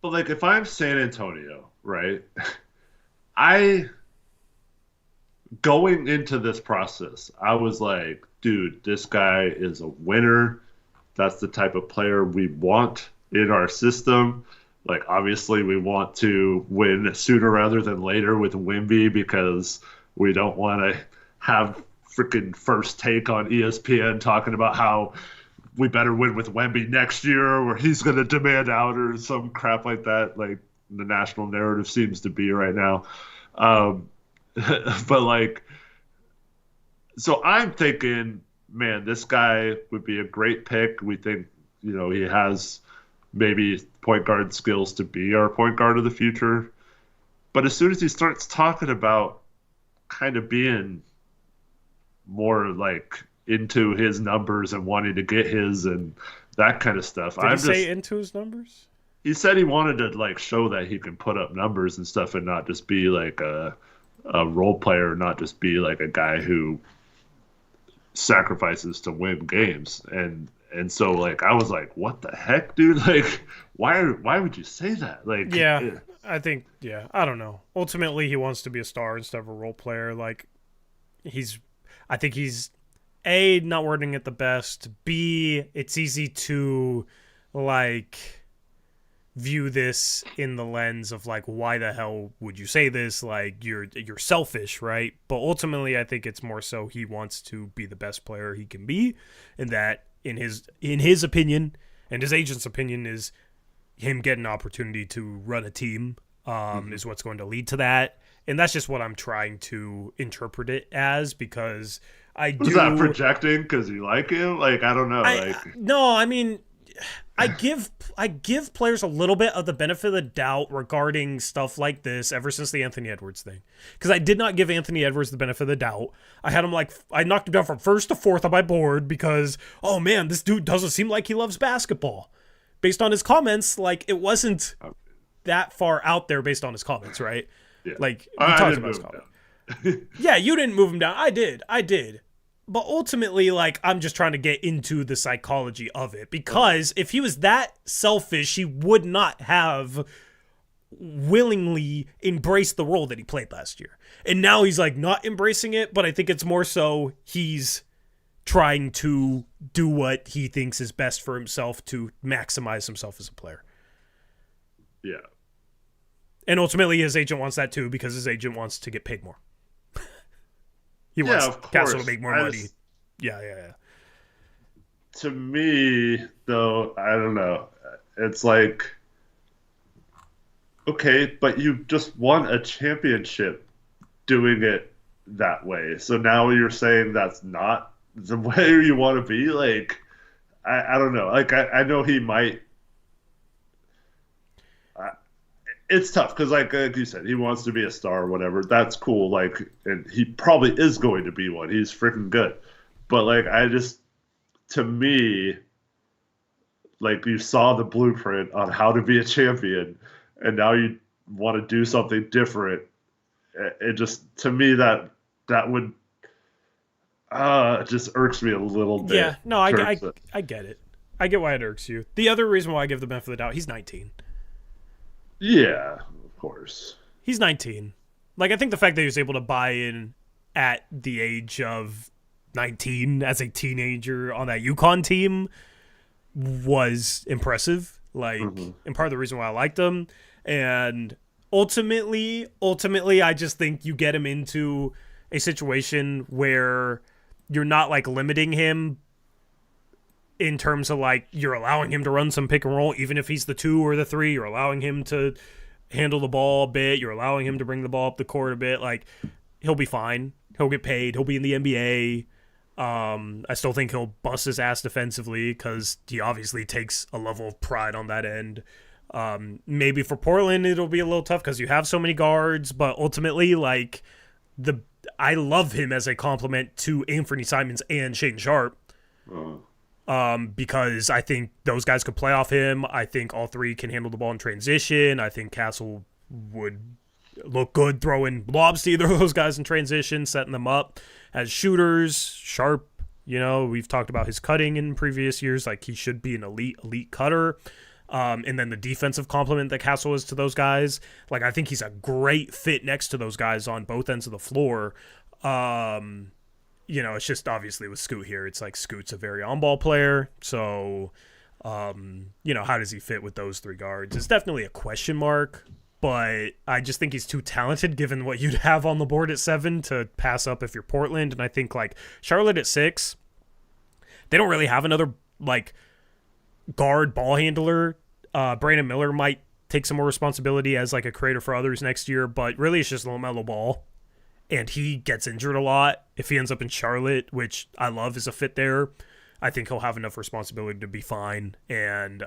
But like if I'm San Antonio, right, going into this process, I was like, dude, this guy is a winner. That's the type of player we want in our system. Like, obviously, we want to win sooner rather than later with Wemby because we don't want to have freaking First Take on ESPN talking about how we better win with Wemby next year or he's going to demand out or some crap like that, like the national narrative seems to be right now. But like, so I'm thinking, man, this guy would be a great pick. We think, you know, he has maybe point guard skills to be our point guard of the future. But as soon as he starts talking about kind of being more like into his numbers and wanting to get his and that kind of stuff. Did he say into his numbers? He said he wanted to like show that he can put up numbers and stuff and not just be like a role player, not just be like a guy who sacrifices to win games. And so like I was like, what the heck, dude? Like why would you say that? Like I think I don't know. Ultimately he wants to be a star instead of a role player. Like I think he's A, not wording it the best. B, it's easy to like view this in the lens of like, why the hell would you say this? Like you're selfish, right? But ultimately I think it's more so he wants to be the best player he can be, and that in his opinion and his agent's opinion is him getting an opportunity to run a team is what's going to lead to that. And that's just what I'm trying to interpret it as, because Was that projecting because you like him? Like, I don't know. No, I mean, I give players a little bit of the benefit of the doubt regarding stuff like this ever since the Anthony Edwards thing. Because I did not give Anthony Edwards the benefit of the doubt. I had him I knocked him down from first to fourth on my board because, oh man, this dude doesn't seem like he loves basketball. Based on his comments, like, it wasn't that far out there based on his comments, right? Yeah. Like, we talked about his comments. Yeah, you didn't move him down. I did. But ultimately, like, I'm just trying to get into the psychology of it. Because if he was that selfish, he would not have willingly embraced the role that he played last year. And now he's, like, not embracing it, but I think it's more so he's trying to do what he thinks is best for himself to maximize himself as a player. Yeah. And ultimately, his agent wants that too, because his agent wants to get paid more. He wants Castle to make more money. Yeah. To me, though, I don't know. It's like, okay, but you just won a championship doing it that way. So now you're saying that's not the way you want to be? Like, I don't know. Like, I know he might. It's tough because, like you said, he wants to be a star or whatever. That's cool. Like, and he probably is going to be one. He's freaking good. But, like, to me, like you saw the blueprint on how to be a champion, and now you want to do something different. It just, to me, that would just irks me a little bit. Yeah, no, I get it. I get why it irks you. The other reason why I give the benefit of the doubt, he's 19. Yeah, of course. He's 19. Like, I think the fact that he was able to buy in at the age of 19 as a teenager on that UConn team was impressive. Like, and part of the reason why I liked him. And ultimately, I just think you get him into a situation where you're not, like, limiting him in terms of, like, you're allowing him to run some pick and roll, even if he's the 2 or the 3. You're allowing him to handle the ball a bit. You're allowing him to bring the ball up the court a bit. Like, he'll be fine. He'll get paid. He'll be in the NBA. I still think he'll bust his ass defensively because he obviously takes a level of pride on that end. Maybe for Portland it'll be a little tough because you have so many guards, but ultimately, like, I love him as a complement to Anthony Simons and Shaedon Sharpe. Because I think those guys could play off him. I think all 3 can handle the ball in transition. I think Castle would look good throwing lobs to either of those guys in transition, setting them up as shooters. Sharpe, we've talked about his cutting in previous years. Like, he should be an elite cutter. And then the defensive complement that Castle is to those guys. Like, I think he's a great fit next to those guys on both ends of the floor. It's just obviously with Scoot here, it's like Scoot's a very on-ball player. So, how does he fit with those 3 guards? It's definitely a question mark, but I just think he's too talented given what you'd have on the board at 7 to pass up if you're Portland. And I think, like, Charlotte at 6, they don't really have another, like, guard ball handler. Brandon Miller might take some more responsibility as, like, a creator for others next year, but really it's just LaMelo Ball. And he gets injured a lot. If he ends up in Charlotte, which I love as a fit there, I think he'll have enough responsibility to be fine. And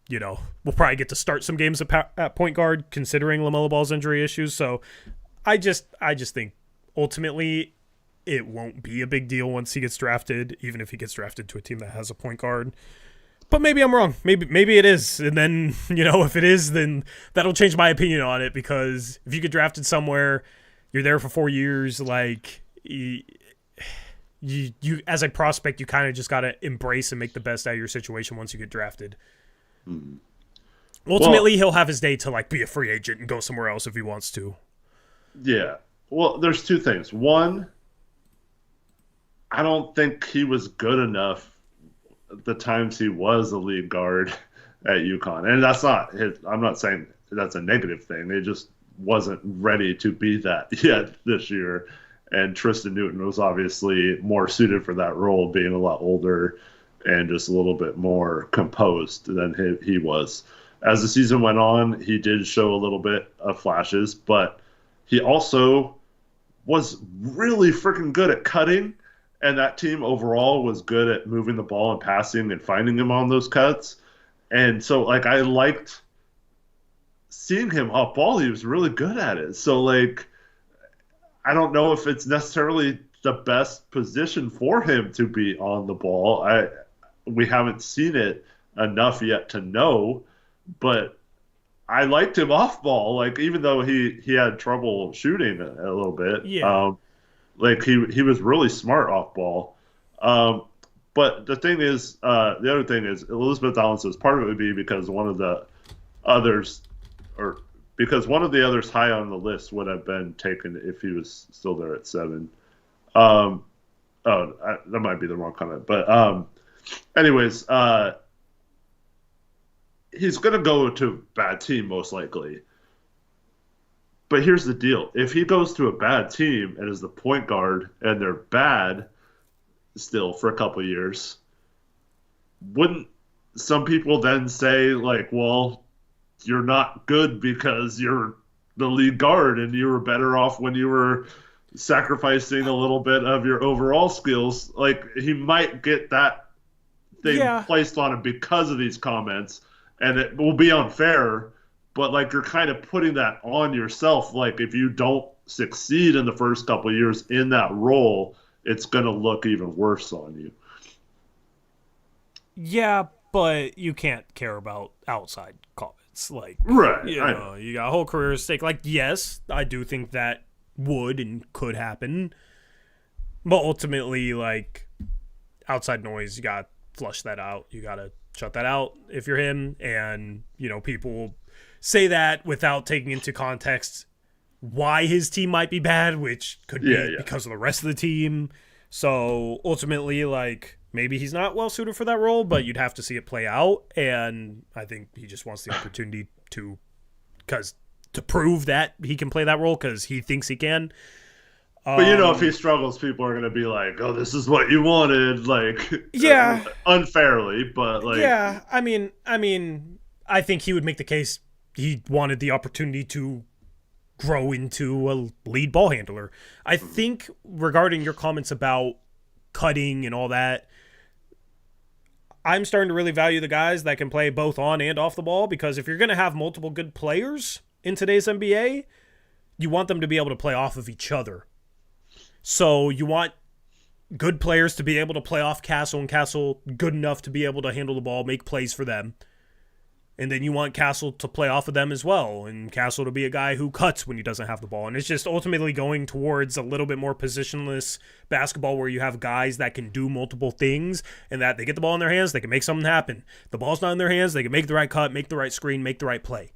we'll probably get to start some games at point guard considering LaMelo Ball's injury issues. So I just think ultimately it won't be a big deal once he gets drafted, even if he gets drafted to a team that has a point guard. But maybe I'm wrong. Maybe it is. And then, if it is, then that'll change my opinion on it, because if you get drafted somewhere, you're there for 4 years, like, you as a prospect, you kind of just got to embrace and make the best out of your situation once you get drafted. Ultimately, he'll have his day to, like, be a free agent and go somewhere else if he wants to. Yeah. Well, there's 2 things. One, I don't think he was good enough the times he was a lead guard at UConn. And I'm not saying that's a negative thing. It just wasn't ready to be that yet this year. And Tristan Newton was obviously more suited for that role, being a lot older and just a little bit more composed than he was. As the season went on, he did show a little bit of flashes, but he also was really freaking good at cutting, and that team overall was good at moving the ball and passing and finding him on those cuts. And so, like, I liked seeing him off ball. He was really good at it. So, like, I don't know if it's necessarily the best position for him to be on the ball. We haven't seen it enough yet to know, but I liked him off ball. Like, even though he had trouble shooting a little bit, like he was really smart off ball. But the thing is, the other thing is, Elizabeth Allen says part of it would be because one of the others high on the list would have been taken if he was still there at 7. That might be the wrong comment. But anyways, he's going to go to a bad team most likely. But here's the deal. If he goes to a bad team and is the point guard and they're bad still for a couple of years, wouldn't some people then say, like, well, you're not good because you're the lead guard and you were better off when you were sacrificing a little bit of your overall skills? Like, he might get that thing placed on him because of these comments, and it will be unfair, but, like, you're kind of putting that on yourself. Like, if you don't succeed in the first couple of years in that role, it's going to look even worse on you. Yeah, but you can't care about outside comments. Like, Right. you got a whole career at stake. Like, yes, I do think that would and could happen, but ultimately, like, outside noise, you gotta flush that out. You gotta shut that out if you're him. And, people say that without taking into context why his team might be bad, which could be because of the rest of the team. So ultimately, like, maybe he's not well suited for that role, but you'd have to see it play out. And I think he just wants the opportunity to prove that he can play that role because he thinks he can. But if he struggles, people are going to be like, "Oh, this is what you wanted," like, unfairly. But like, I mean, I think he would make the case he wanted the opportunity to grow into a lead ball handler. I think regarding your comments about cutting and all that, I'm starting to really value the guys that can play both on and off the ball, because if you're going to have multiple good players in today's NBA, you want them to be able to play off of each other. So you want good players to be able to play off Castle, and Castle good enough to be able to handle the ball, make plays for them. And then you want Castle to play off of them as well, and Castle to be a guy who cuts when he doesn't have the ball. And it's just ultimately going towards a little bit more positionless basketball where you have guys that can do multiple things, and that they get the ball in their hands, they can make something happen. The ball's not in their hands, they can make the right cut, make the right screen, make the right play.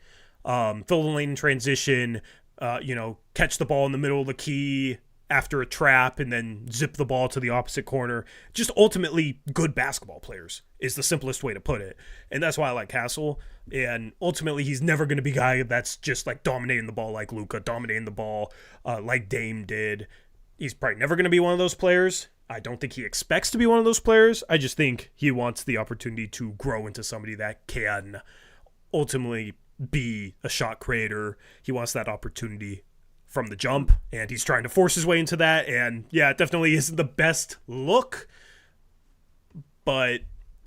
Fill the lane in transition, catch the ball in the middle of the key after a trap and then zip the ball to the opposite corner. Just ultimately good basketball players is the simplest way to put it. And that's why I like Castle. And ultimately he's never going to be a guy that's just like dominating the ball like Luka, dominating the ball like Dame did. He's probably never going to be one of those players. I don't think he expects to be one of those players. I just think he wants the opportunity to grow into somebody that can ultimately be a shot creator. He wants that opportunity from the jump, and he's trying to force his way into that. And yeah, it definitely isn't the best look, but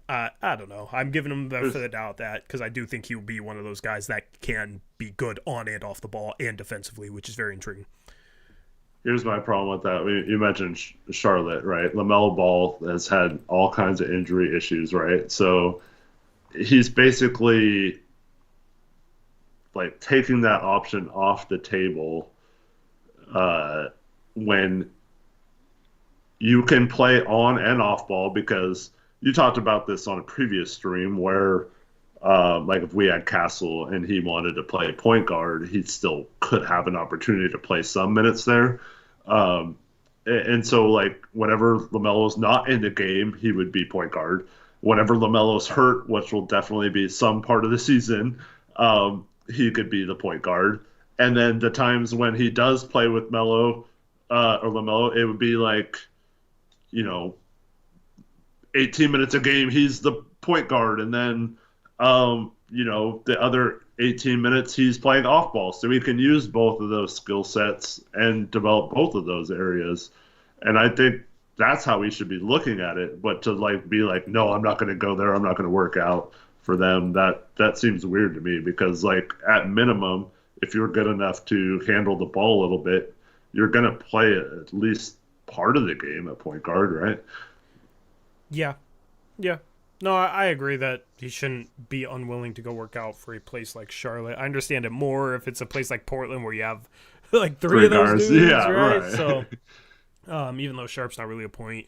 I don't know. I'm giving him the benefit of the doubt that, because I do think he'll be one of those guys that can be good on and off the ball and defensively, which is very intriguing. Here's my problem with that. You mentioned Charlotte, right? LaMelo Ball has had all kinds of injury issues, right? So he's basically like taking that option off the table when you can play on and off ball, because you talked about this on a previous stream where like if we had Castle and he wanted to play point guard, he still could have an opportunity to play some minutes there. And so like whenever LaMelo's not in the game, he would be point guard. Whenever LaMelo's hurt, which will definitely be some part of the season, he could be the point guard. And then the times when he does play with Melo or LaMelo, it would be like, 18 minutes a game, he's the point guard. And then, the other 18 minutes, he's playing off ball. So we can use both of those skill sets and develop both of those areas. And I think that's how we should be looking at it. But to be like, no, I'm not going to go there, I'm not going to work out for them, that seems weird to me, because at minimum, if you're good enough to handle the ball a little bit, you're going to play at least part of the game at point guard, right? Yeah. No, I agree that he shouldn't be unwilling to go work out for a place like Charlotte. I understand it more if it's a place like Portland where you have like three of those guards. dudes, Yeah, right? So even though Sharp's not really a point,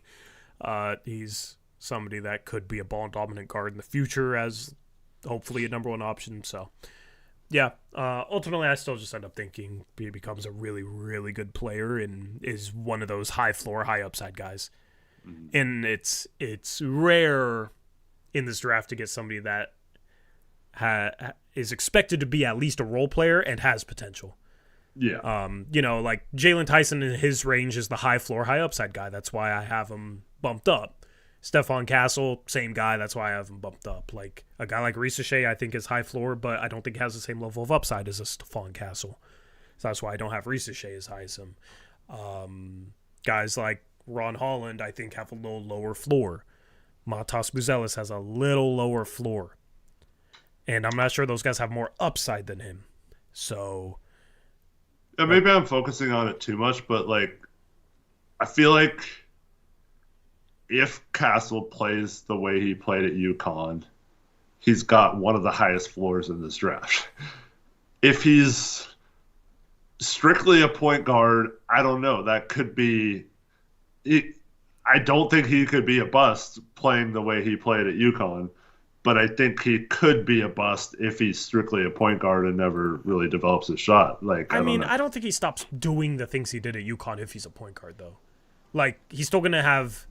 he's somebody that could be a ball-dominant guard in the future as hopefully a number one option. So yeah, ultimately I still just end up thinking he becomes a really, really good player and is one of those high floor, high upside guys. Mm-hmm. And it's rare in this draft to get somebody that is expected to be at least a role player and has potential. Yeah. Like Jaylen Tyson in his range is the high floor, high upside guy. That's why I have him bumped up. Stephon Castle, same guy. That's why I have him bumped up. Like a guy like Risache, I think is high floor, but I don't think has the same level of upside as a Stephon Castle. So that's why I don't have Risache as high as him. Guys like Ron Holland, I think, have a little lower floor. Matas Buzelis has a little lower floor. And I'm not sure those guys have more upside than him. So yeah, maybe I'm focusing on it too much, but I feel like if Castle plays the way he played at UConn, he's got one of the highest floors in this draft. If he's strictly a point guard, I don't know. That could be. I don't think he could be a bust playing the way he played at UConn, but I think he could be a bust if he's strictly a point guard and never really develops his shot. Like, I mean, don't know. I don't think he stops doing the things he did at UConn if he's a point guard, though. Like, he's still going to have...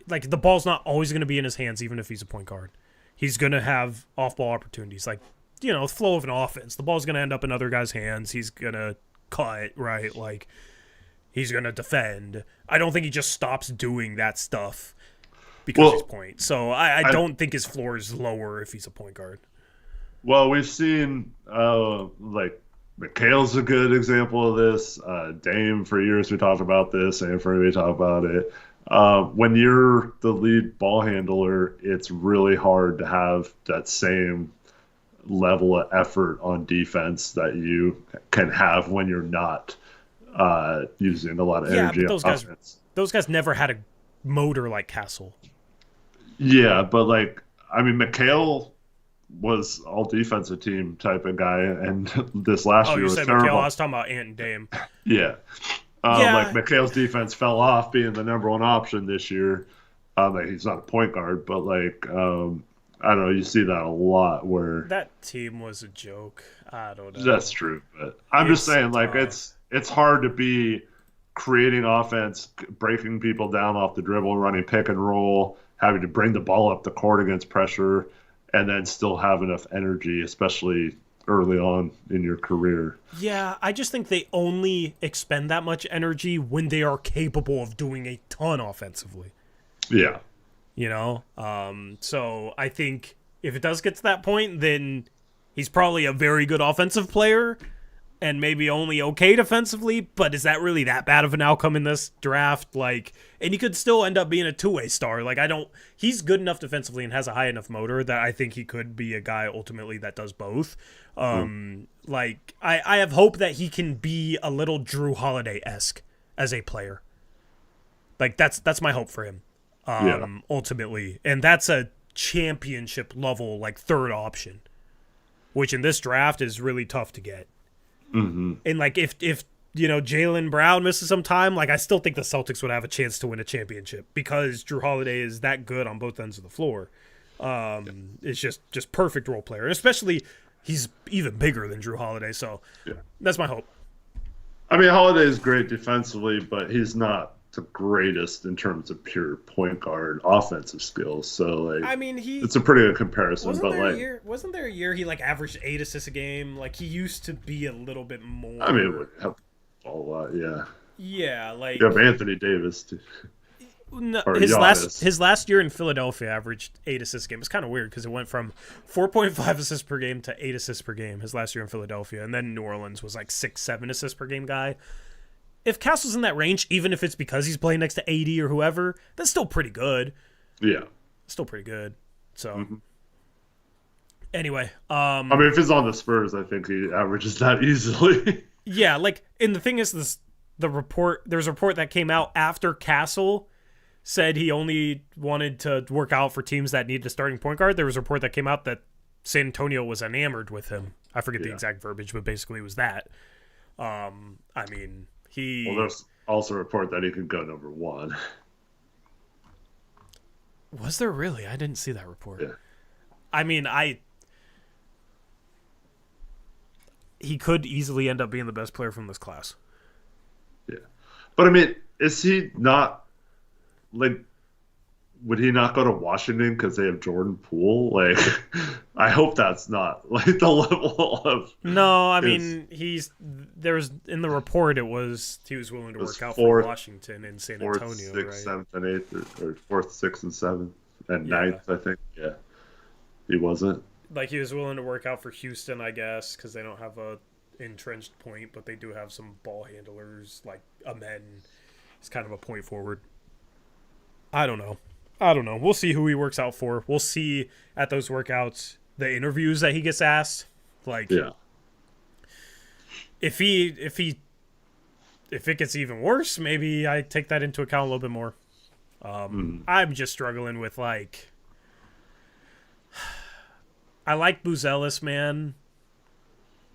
Like, the ball's not always going to be in his hands, even if he's a point guard. He's going to have off-ball opportunities. Like, you know, flow of an offense. The ball's going to end up in other guys' hands. He's going to cut, right? Like, he's going to defend. I don't think he just stops doing that stuff because he's point. So I don't think his floor is lower if he's a point guard. Well, we've seen, like, McHale's a good example of this. Dame, for years we talked about this. Anthony, we talked about it. When you're the lead ball handler, it's really hard to have that same level of effort on defense that you can have when you're not using a lot of energy on offense. Those guys never had a motor like Castle. Yeah, but like, I mean, McHale was all defensive team type of guy, and this last year was terrible. McHale? I was talking about Ant and Dame. Yeah. Like McHale's defense fell off being the number one option this year. Like, he's not a point guard, but like, I don't know, you see that a lot where that team was a joke. I don't know. That's true, but I'm just saying, like, it's hard to be creating offense, breaking people down off the dribble, running pick and roll, having to bring the ball up the court against pressure, and then still have enough energy, especially early on in your career. Yeah, I just think they only expend that much energy when they are capable of doing a ton offensively. Yeah. You know? So I think if it does get to that point, then he's probably a very good offensive player and maybe only okay defensively, but is that really that bad of an outcome in this draft? Like, and he could still end up being a two-way star. Like, he's good enough defensively and has a high enough motor that I think he could be a guy ultimately that does both. Like, I have hope that he can be a little Drew Holiday-esque as a player. Like, that's my hope for him, ultimately. And that's a championship level, like, third option, which in this draft is really tough to get. Mm-hmm. And like if you know Jaylen Brown misses some time, like I still think the Celtics would have a chance to win a championship because Drew Holiday is that good on both ends of the floor. It's just perfect role player, and especially he's even bigger than Drew Holiday. So that's my hope. I mean, Holiday is great defensively, but he's not the greatest in terms of pure point guard offensive skills. So like, I mean, it's a pretty good comparison. Wasn't there a year he like averaged 8 assists a game? Like he used to be a little bit more. I mean, it would help a lot. Yeah. Yeah, like you have Anthony Davis too. No, his last year in Philadelphia averaged 8 assists a game. It's kind of weird because it went from 4.5 assists per game to 8 assists per game his last year in Philadelphia, and then New Orleans was like 6-7 assists per game guy. If Castle's in that range, even if it's because he's playing next to AD or whoever, that's still pretty good. Yeah. Still pretty good. So, anyway. I mean, if he's on the Spurs, I think he averages that easily. Yeah, like, and the thing is, there's a report that came out after Castle said he only wanted to work out for teams that needed a starting point guard. There was a report that came out that San Antonio was enamored with him. I forget the exact verbiage, but basically it was that. I mean... Well, there's also a report that he could go number 1. Was there really? I didn't see that report. Yeah. I mean, he could easily end up being the best player from this class. Yeah. But I mean, is he not, like, would he not go to Washington because they have Jordan Poole? Like, I hope that's not like the level of. No, I mean there was in the report he was willing to work out for Washington and San Antonio, 4th, 6th, right? 7th, and 8th, or 4th, 6th, and 7th, and 9th, I think. Yeah, he wasn't. Like he was willing to work out for Houston, I guess, because they don't have a entrenched point, but they do have some ball handlers like Amen. He's kind of a point forward. I don't know. We'll see who he works out for. We'll see at those workouts the interviews that he gets asked. Like, if it gets even worse, maybe I take that into account a little bit more. I'm just struggling with like I like Buzelis, man.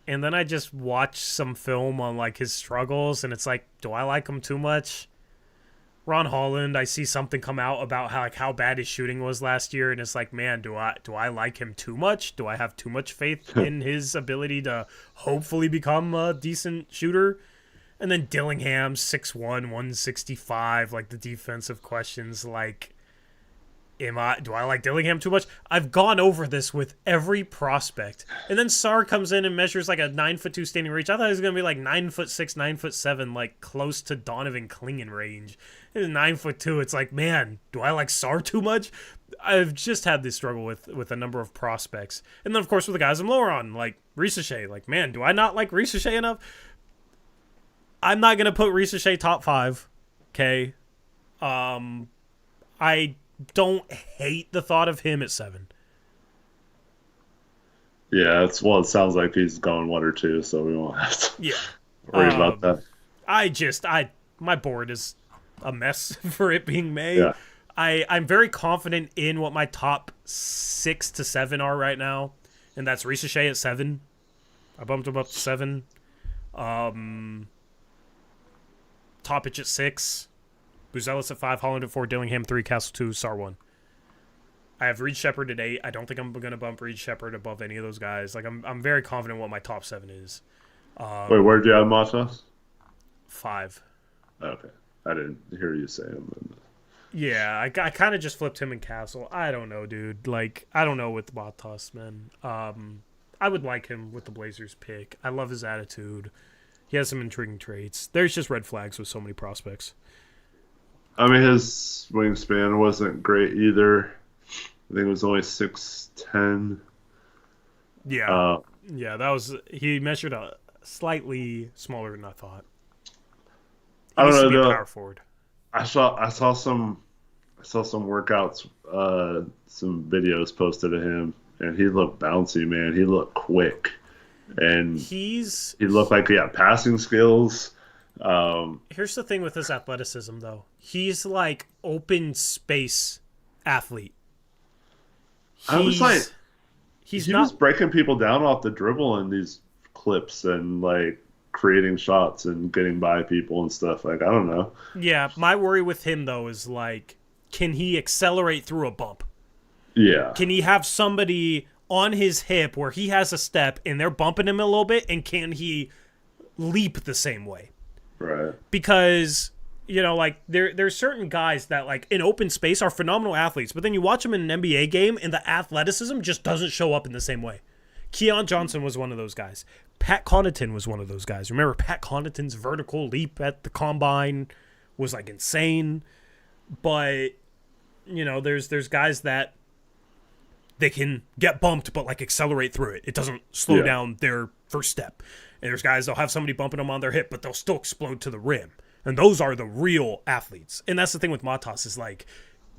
And then I just watch some film on like his struggles, and it's like, do I like him too much? Ron Holland, I see something come out about how bad his shooting was last year, and it's like, man, do I like him too much? Do I have too much faith in his ability to hopefully become a decent shooter? And then Dillingham, 6'1", 165, like the defensive questions, like, do I like Dillingham too much? I've gone over this with every prospect. And then Sarr comes in and measures like a 9'2" standing reach. I thought he was gonna be like 9'6", 9'7", like close to Donovan Clingan range. And 9'2", it's like, man, do I like Sarr too much? I've just had this struggle with a number of prospects. And then of course with the guys I'm lower on, like Risache. Like, man, do I not like Risache enough? I'm not gonna put Risache top 5. Okay. I don't hate the thought of him at 7. Yeah, it sounds like he's going 1 or 2, so we won't have to worry about that. My board is a mess for it being May. Yeah. I'm very confident in what my top 6 to 7 are right now, and that's Risache at 7. I bumped him up to 7. Topic at 6. Buzelis at 5, Holland at 4, Dillingham 3, Castle 2, Sarr 1. I have Reed Shepherd at 8. I don't think I'm going to bump Reed Shepherd above any of those guys. Like, I'm very confident what my top 7 is. Wait, where'd you have Matas? 5. Okay. I didn't hear you say him. Yeah, I kind of just flipped him in Castle. I don't know, dude. Like, I don't know with Matas, man. I would like him with the Blazers pick. I love his attitude. He has some intriguing traits. There's just red flags with so many prospects. I mean, his wingspan wasn't great either. I think it was only 6'10". Yeah. He measured a slightly smaller than I thought. He I needs don't to be know. a power forward. I saw some workouts, some videos posted of him, and he looked bouncy, man. He looked quick, and he looked like he had passing skills. Here's the thing with his athleticism, though. He's like open space athlete. I was like, he was breaking people down off the dribble in these clips and like creating shots and getting by people and stuff. Like, I don't know. Yeah, my worry with him though is like, can he accelerate through a bump? Yeah. Can he have somebody on his hip where he has a step and they're bumping him a little bit, and can he leap the same way? Right. Because, you know, like there's certain guys that like in open space are phenomenal athletes, but then you watch them in an NBA game and the athleticism just doesn't show up in the same way. Keon Johnson was one of those guys. Pat Connaughton was one of those guys. Remember Pat Connaughton's vertical leap at the combine was like insane. But, you know, there's guys that they can get bumped but like accelerate through it. It doesn't slow down their first step. And there's guys, they'll have somebody bumping them on their hip, but they'll still explode to the rim. And those are the real athletes. And that's the thing with Matas is like,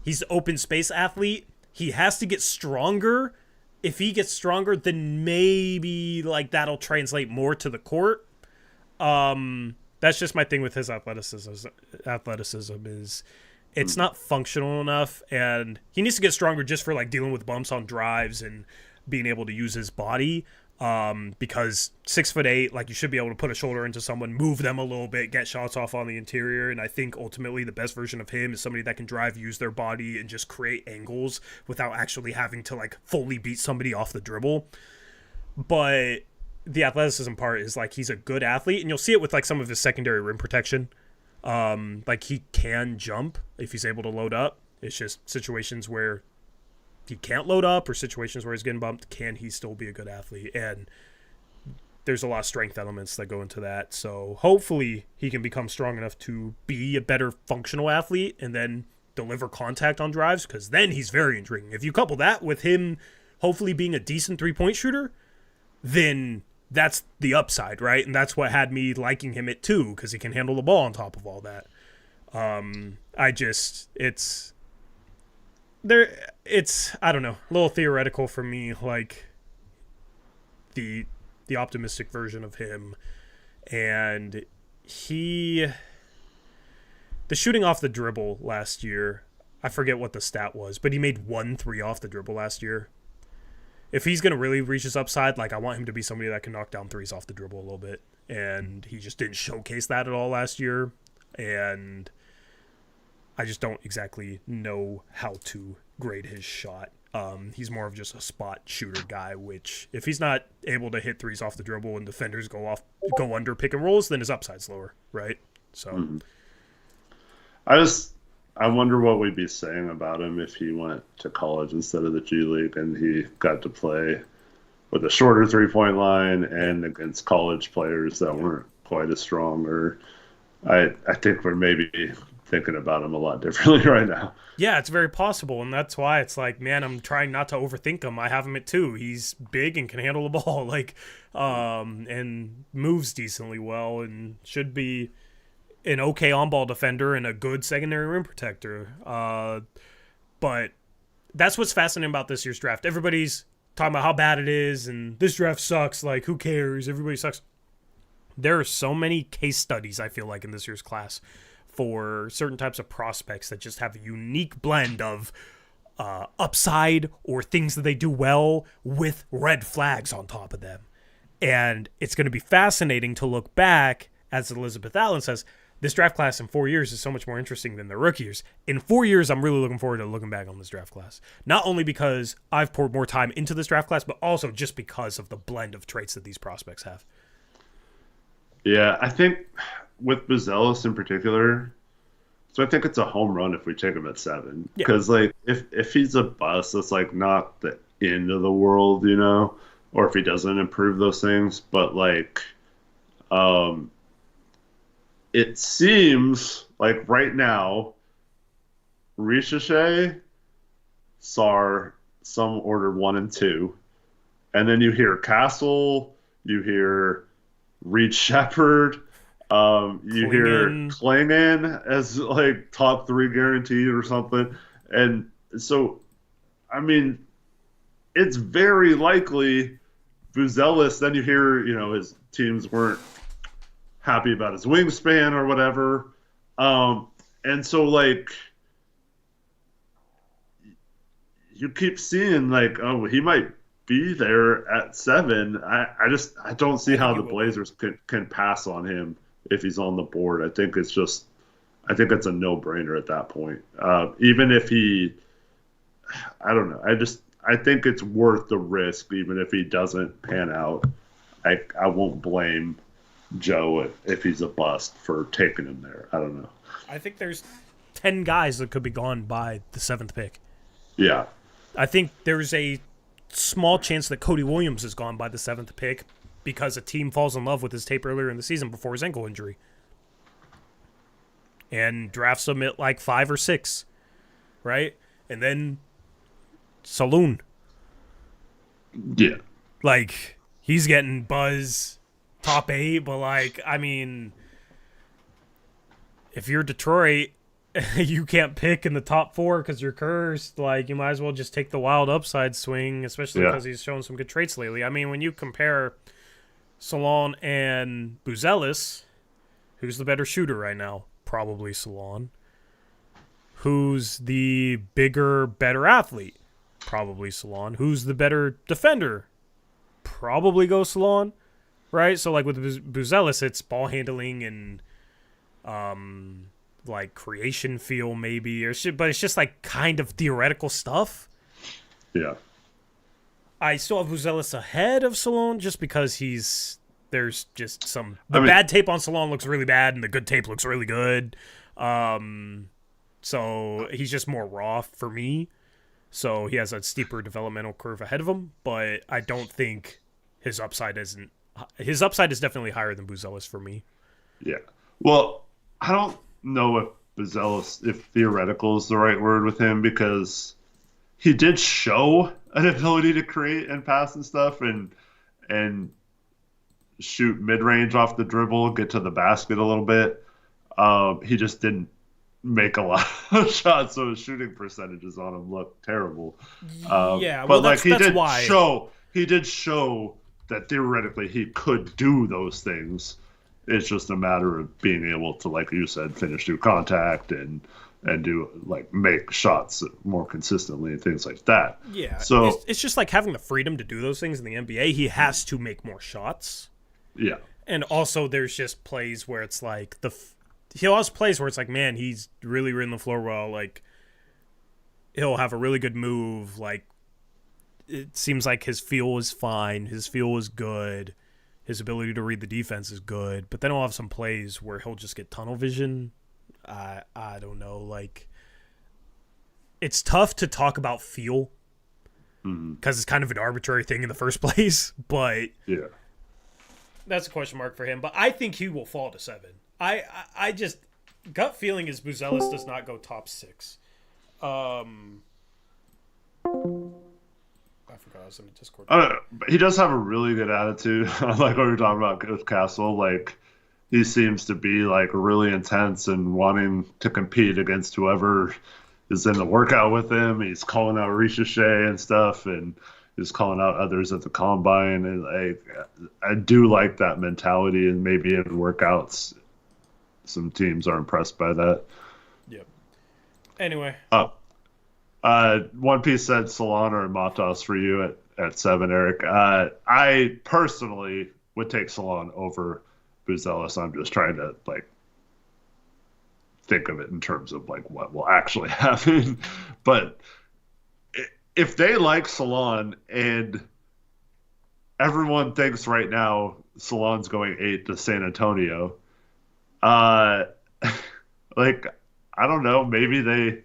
he's an open space athlete. He has to get stronger. If he gets stronger, then maybe like that'll translate more to the court. That's just my thing with his athleticism is it's not functional enough, and he needs to get stronger just for like dealing with bumps on drives and being able to use his body. Because 6'8", like you should be able to put a shoulder into someone, move them a little bit, get shots off on the interior. And I think ultimately the best version of him is somebody that can drive, use their body, and just create angles without actually having to like fully beat somebody off the dribble. But the athleticism part is like he's a good athlete, and you'll see it with like some of his secondary rim protection. Like he can jump if he's able to load up. It's just situations where he can't load up or situations where he's getting bumped, can he still be a good athlete? And there's a lot of strength elements that go into that. So hopefully he can become strong enough to be a better functional athlete and then deliver contact on drives, because then he's very intriguing. If you couple that with him hopefully being a decent three-point shooter, then that's the upside, right? And that's what had me liking him at 2, because he can handle the ball on top of all that. It's I don't know, a little theoretical for me, like the optimistic version of him. And the shooting off the dribble last year, I forget what the stat was, but he made 1 3 off the dribble last year. if he's going to really reach his upside, like I want him to be somebody that can knock down threes off the dribble a little bit. And he just didn't showcase that at all last year. And I just don't exactly know how to grade his shot. He's more of just a spot shooter guy, which if he's not able to hit threes off the dribble and defenders go under pick and rolls, then his upside's lower, right? So I wonder what we'd be saying about him if he went to college instead of the G League and he got to play with a shorter 3-point line and against college players that weren't quite as strong. Or I think we're maybe thinking about him a lot differently right now. Yeah, it's very possible, and that's why it's like, man, I'm trying not to overthink him. I have him at 2. He's big and can handle the ball, like, and moves decently well, and should be an okay on-ball defender and a good secondary rim protector. But that's what's fascinating about this year's draft. Everybody's talking about how bad it is, and this draft sucks. Like, who cares? Everybody sucks. There are so many case studies, I feel like, in this year's class for certain types of prospects that just have a unique blend of upside or things that they do well with red flags on top of them. And it's going to be fascinating to look back, as Elizabeth Allen says, this draft class in 4 years is so much more interesting than the rookie years. In 4 years, I'm really looking forward to looking back on this draft class. Not only because I've poured more time into this draft class, but also just because of the blend of traits that these prospects have. Yeah, I think with Buzelis in particular, so I think it's a home run if we take him at 7. Because, like, if he's a bust, it's, like, not the end of the world, you know? Or if he doesn't improve those things. But, like, it seems like right now, Ricochet, Sar, some ordered 1 and 2. And then you hear Castle, you hear Reed Shepherd, you hear Klingon as like top 3 guaranteed or something. And so, I mean, it's very likely Buzelis, then you hear, you know, his teams weren't happy about his wingspan or whatever. And so, like, you keep seeing, like, oh, he might be there at 7. I don't see how the Blazers can pass on him if he's on the board. I think it's a no-brainer at that point. Even if he, I don't know. I think it's worth the risk, even if he doesn't pan out. I won't blame Joe if he's a bust for taking him there. I don't know. I think there's 10 guys that could be gone by the 7th pick. Yeah. I think there's a small chance that Cody Williams is gone by the 7th pick because a team falls in love with his tape earlier in the season before his ankle injury and drafts him at like 5 or 6, right? And then Saloon. Yeah. Like, he's getting buzz top 8, but, like, I mean, if you're Detroit, you can't pick in the top 4 because you're cursed. Like, you might as well just take the wild upside swing, especially because he's shown some good traits lately. I mean, when you compare Salon and Buzelis, who's the better shooter right now? Probably Salon. Who's the bigger, better athlete? Probably Salon. Who's the better defender? Probably go Salon, right? So, like, with Buzelis, it's ball handling and like creation feel maybe, but it's just like kind of theoretical stuff. Yeah. I still have Buzelis ahead of Salon just because there's just some bad tape on Salon looks really bad and the good tape looks really good. So he's just more raw for me. So he has a steeper developmental curve ahead of him, but I don't think his upside is definitely higher than Buzelis for me. Yeah. Well, I don't know if Buzelis, if theoretical is the right word with him, because he did show an ability to create and pass and stuff and shoot mid-range off the dribble, get to the basket a little bit. He just didn't make a lot of shots, so his shooting percentages on him look terrible. Yeah, but well, like he did show that theoretically he could do those things. It's just a matter of being able to, like you said, finish through contact and and do like make shots more consistently and things like that. Yeah, So it's just like having the freedom to do those things in the NBA. He has to make more shots, yeah, and also there's just plays where it's like he'll have plays where it's like, man, he's really reading the floor well. Like he'll have a really good move. Like it seems like his feel is fine. His feel is good. His ability to read the defense is good. But then he'll have some plays where he'll just get tunnel vision. I don't know. Like it's tough to talk about feel because it's kind of an arbitrary thing in the first place. But yeah, that's a question mark for him. But I think he will fall to 7. I just gut feeling is Buzelis does not go top 6. I forgot I was in the Discord. But he does have a really good attitude. Like what we were talking about with Castle, like he seems to be like really intense and wanting to compete against whoever is in the workout with him. He's calling out Ricochet and stuff, and he's calling out others at the combine. And I do like that mentality, and maybe in workouts, some teams are impressed by that. Yep. Anyway. One Piece said Solana or Matos for you at 7, Eric. I personally would take Solana over Buzelis. I'm just trying to like think of it in terms of like what will actually happen. But if they like Solana and everyone thinks right now Solana's going 8 to San Antonio, like I don't know, maybe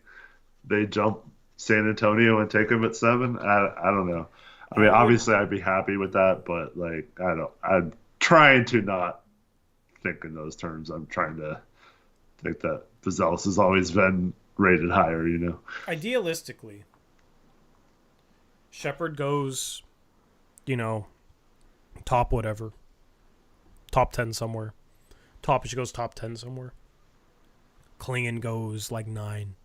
they jump San Antonio and take him at 7. I don't know. I mean, obviously I'd be happy with that, but like I'm trying to not think in those terms. I'm trying to think that Buzelis has always been rated higher, you know. Idealistically, Shepard goes, top whatever. Top 10 somewhere. Topic goes top 10 somewhere. Klingon goes like 9.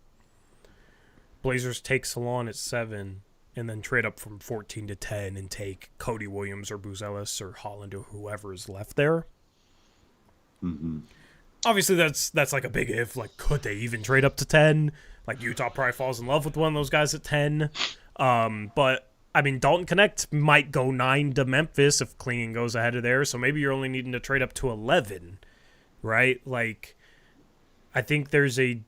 Blazers take Salon at 7 and then trade up from 14 to 10 and take Cody Williams or Buzelis or Holland or whoever is left there. Mm-hmm. Obviously, that's like a big if. Like, could they even trade up to 10? Like, Utah probably falls in love with one of those guys at 10. But, I mean, Dalton Connect might go 9 to Memphis if Klingon goes ahead of there. So maybe you're only needing to trade up to 11, right? Like, I think there's a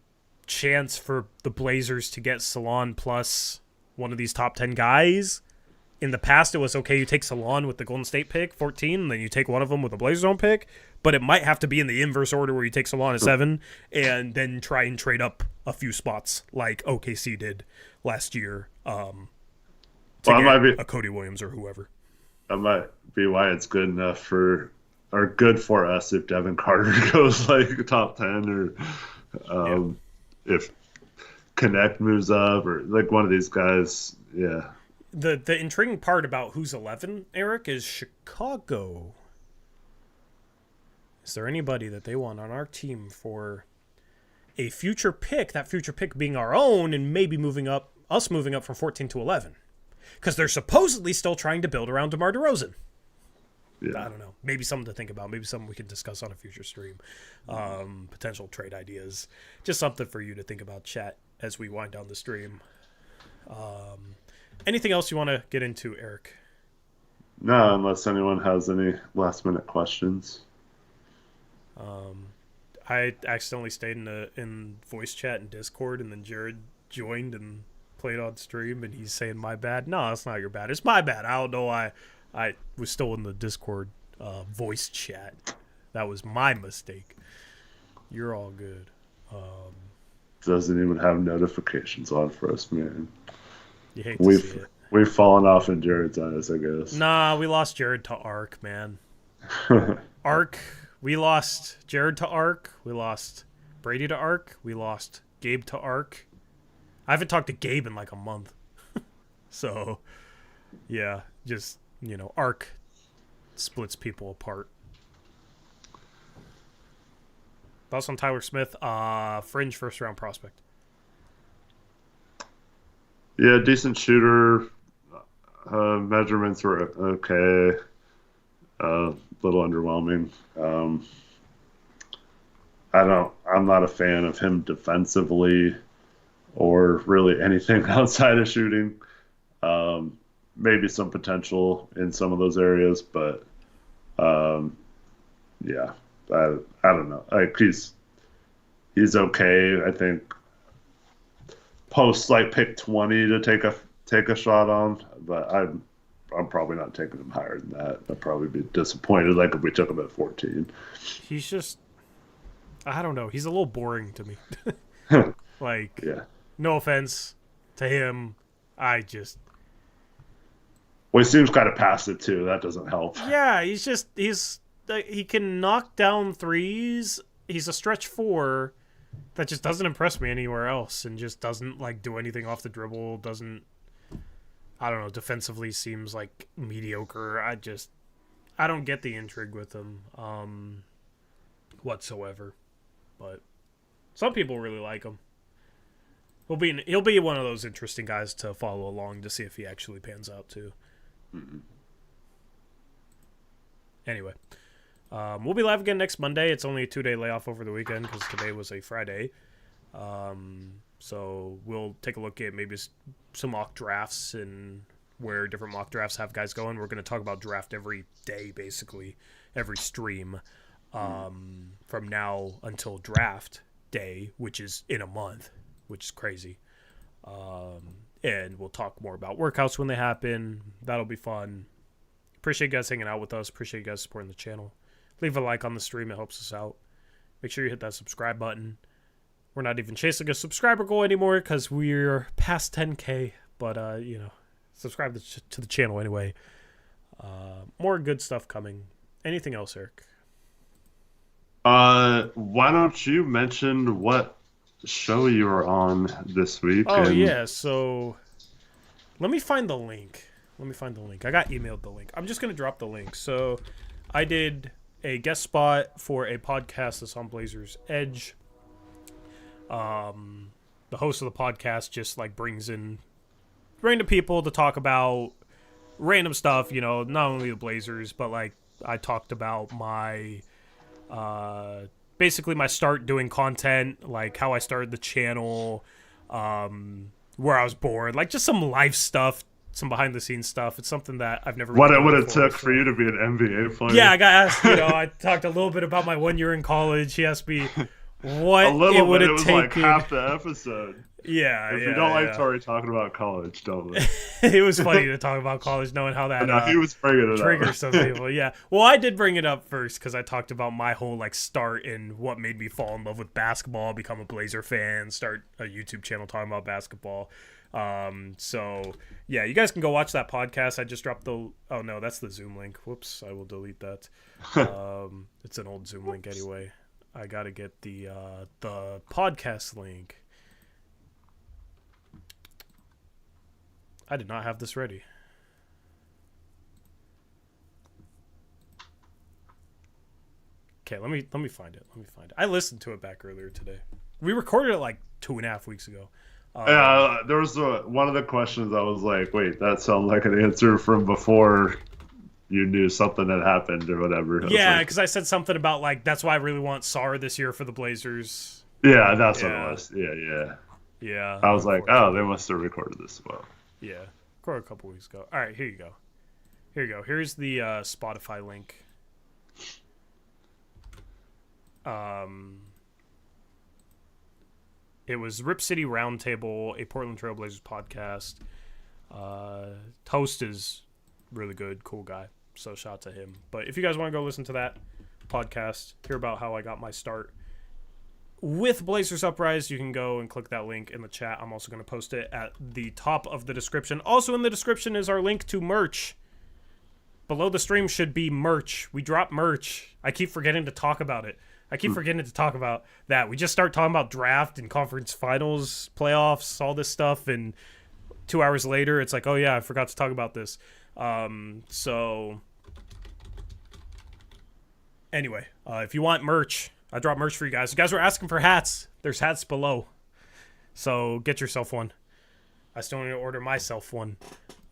chance for the Blazers to get Salon plus one of these top 10 guys. In the past, it was okay, you take Salon with the Golden State pick, 14, and then you take one of them with a Blazers own pick. But it might have to be in the inverse order where you take Salon at 7 and then try and trade up a few spots like OKC did last year to get a Cody Williams or whoever. That might be why it's good enough for us if Devin Carter goes like top 10 or if Connect moves up or like one of these guys. Yeah. The intriguing part about who's 11, Eric, is Chicago. Is there anybody that they want on our team for a future pick, that future pick being our own and maybe moving up from 14 to 11? Because they're supposedly still trying to build around DeMar DeRozan. Yeah. I don't know. Maybe something to think about. Maybe something we can discuss on a future stream. Potential trade ideas. Just something for you to think about, chat, as we wind down the stream. Anything else you want to get into, Eric? No, unless anyone has any last-minute questions. I accidentally stayed in voice chat and Discord, and then Jared joined and played on stream, and he's saying my bad. No, it's not your bad. It's my bad. I don't know why I was still in the Discord voice chat. That was my mistake. You're all good. Doesn't even have notifications on for us, man. You hate to see it. We've fallen off in Jared's eyes, I guess. Nah, we lost Jared to Arc, man. Arc. We lost Jared to Arc. We lost Brady to Arc. We lost Gabe to Arc. I haven't talked to Gabe in like a month. So, yeah, just, Arc splits people apart. Thoughts on Tyler Smith? Fringe first-round prospect. Yeah, decent shooter. Measurements were okay. Little underwhelming. I'm not a fan of him defensively or really anything outside of shooting. Maybe some potential in some of those areas, but um, yeah, I don't know. Like he's okay. I think post like pick 20 to take a shot on, but I'm probably not taking him higher than that. I'd probably be disappointed like if we took him at 14. He's just, I don't know. He's a little boring to me. Like, Yeah. no offense to him. I just, Well, he seems kind of past it too. That doesn't help. yeah, he can knock down threes. He's a stretch four that just doesn't impress me anywhere else, and just doesn't like do anything off the dribble. Doesn't, I don't know, defensively seems like mediocre. I don't get the intrigue with him whatsoever. But some people really like him. He'll be one of those interesting guys to follow along to see if he actually pans out too. Mm-hmm. Anyway, we'll be live again next Monday. It's only a 2-day layoff over the weekend because today was a Friday. So we'll take a look at maybe some mock drafts and where different mock drafts have guys going. We're going to talk about draft every day, basically, every stream from now until draft day, which is in a month, which is crazy. And we'll talk more about workouts when they happen. That'll be fun. Appreciate you guys hanging out with us. Appreciate you guys supporting the channel. Leave a like on the stream. It helps us out. Make sure you hit that subscribe button. We're not even chasing a subscriber goal anymore because we're past 10K. But, subscribe to the channel anyway. More good stuff coming. Anything else, Eric? Why don't you mention what show you were on this week? Oh, yeah. So let me find the link. I got emailed the link. I'm just going to drop the link. So I did a guest spot for a podcast that's on Blazers Edge. The host of the podcast just like brings in random people to talk about random stuff, not only the Blazers, but like I talked about my basically my start doing content, like how I started the channel, where I was born, like just some life stuff, some behind the scenes stuff. It's something that I've never what it would have took for you to be an NBA player. Yeah, I got asked, I talked a little bit about my 1 year in college. He asked me what it would have taken. Like half the episode. Yeah, if you don't like Torey talking about college, don't. It was funny to talk about college, knowing how that he was bringing it triggers some people. Yeah, well, I did bring it up first because I talked about my whole like start and what made me fall in love with basketball, become a Blazer fan, start a YouTube channel talking about basketball. So yeah, you guys can go watch that podcast. I just dropped the. Oh no, that's the Zoom link. Whoops, I will delete that. It's an old Zoom link anyway. I gotta get the podcast link. I did not have this ready. Okay, let me find it. I listened to it back earlier today. We recorded it like 2.5 weeks ago. Yeah, there was one of the questions I was like, wait, that sounds like an answer from before you knew something had happened or whatever. Yeah, because I said something about like that's why I really want Sar this year for the Blazers. Yeah, that's what it was. Yeah. Yeah. I was like, oh, they must have recorded this as well. Yeah, recorded a couple weeks ago. All right, here you go. Here's the Spotify link. It was Rip City Roundtable, a Portland Trail Blazers podcast. Host is really good, cool guy. So shout out to him. But if you guys want to go listen to that podcast, hear about how I got my start with Blazers Uprise, you can go and click that link in the chat. I'm also going to post it at the top of the description. Also in the description is our link to merch. Below the stream should be merch. We drop merch. I keep forgetting to talk about it. I keep forgetting to talk about that. We just start talking about draft and conference finals, playoffs, all this stuff, and 2 hours later, it's like, oh yeah, I forgot to talk about this. So anyway, if you want merch, I drop merch for you guys. You guys were asking for hats. There's hats below. So get yourself one. I still need to order myself one.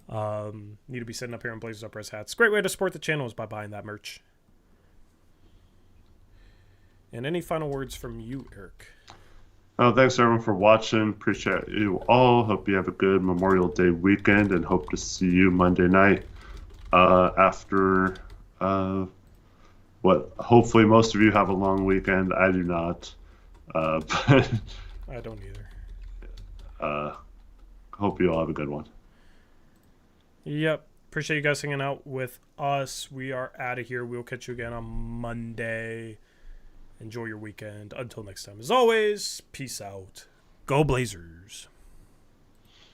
Need to be sitting up here in Blazers Uprise hats. Great way to support the channel is by buying that merch. And any final words from you, Eric? Thanks everyone for watching. Appreciate you all. Hope you have a good Memorial Day weekend, and hope to see you Monday night after what hopefully most of you have a long weekend. I do not, but I don't either. Hope you all have a good one. Yep. Appreciate you guys hanging out with us. We are out of here. We'll catch you again on Monday. Enjoy your weekend. Until next time, as always, peace out. Go Blazers.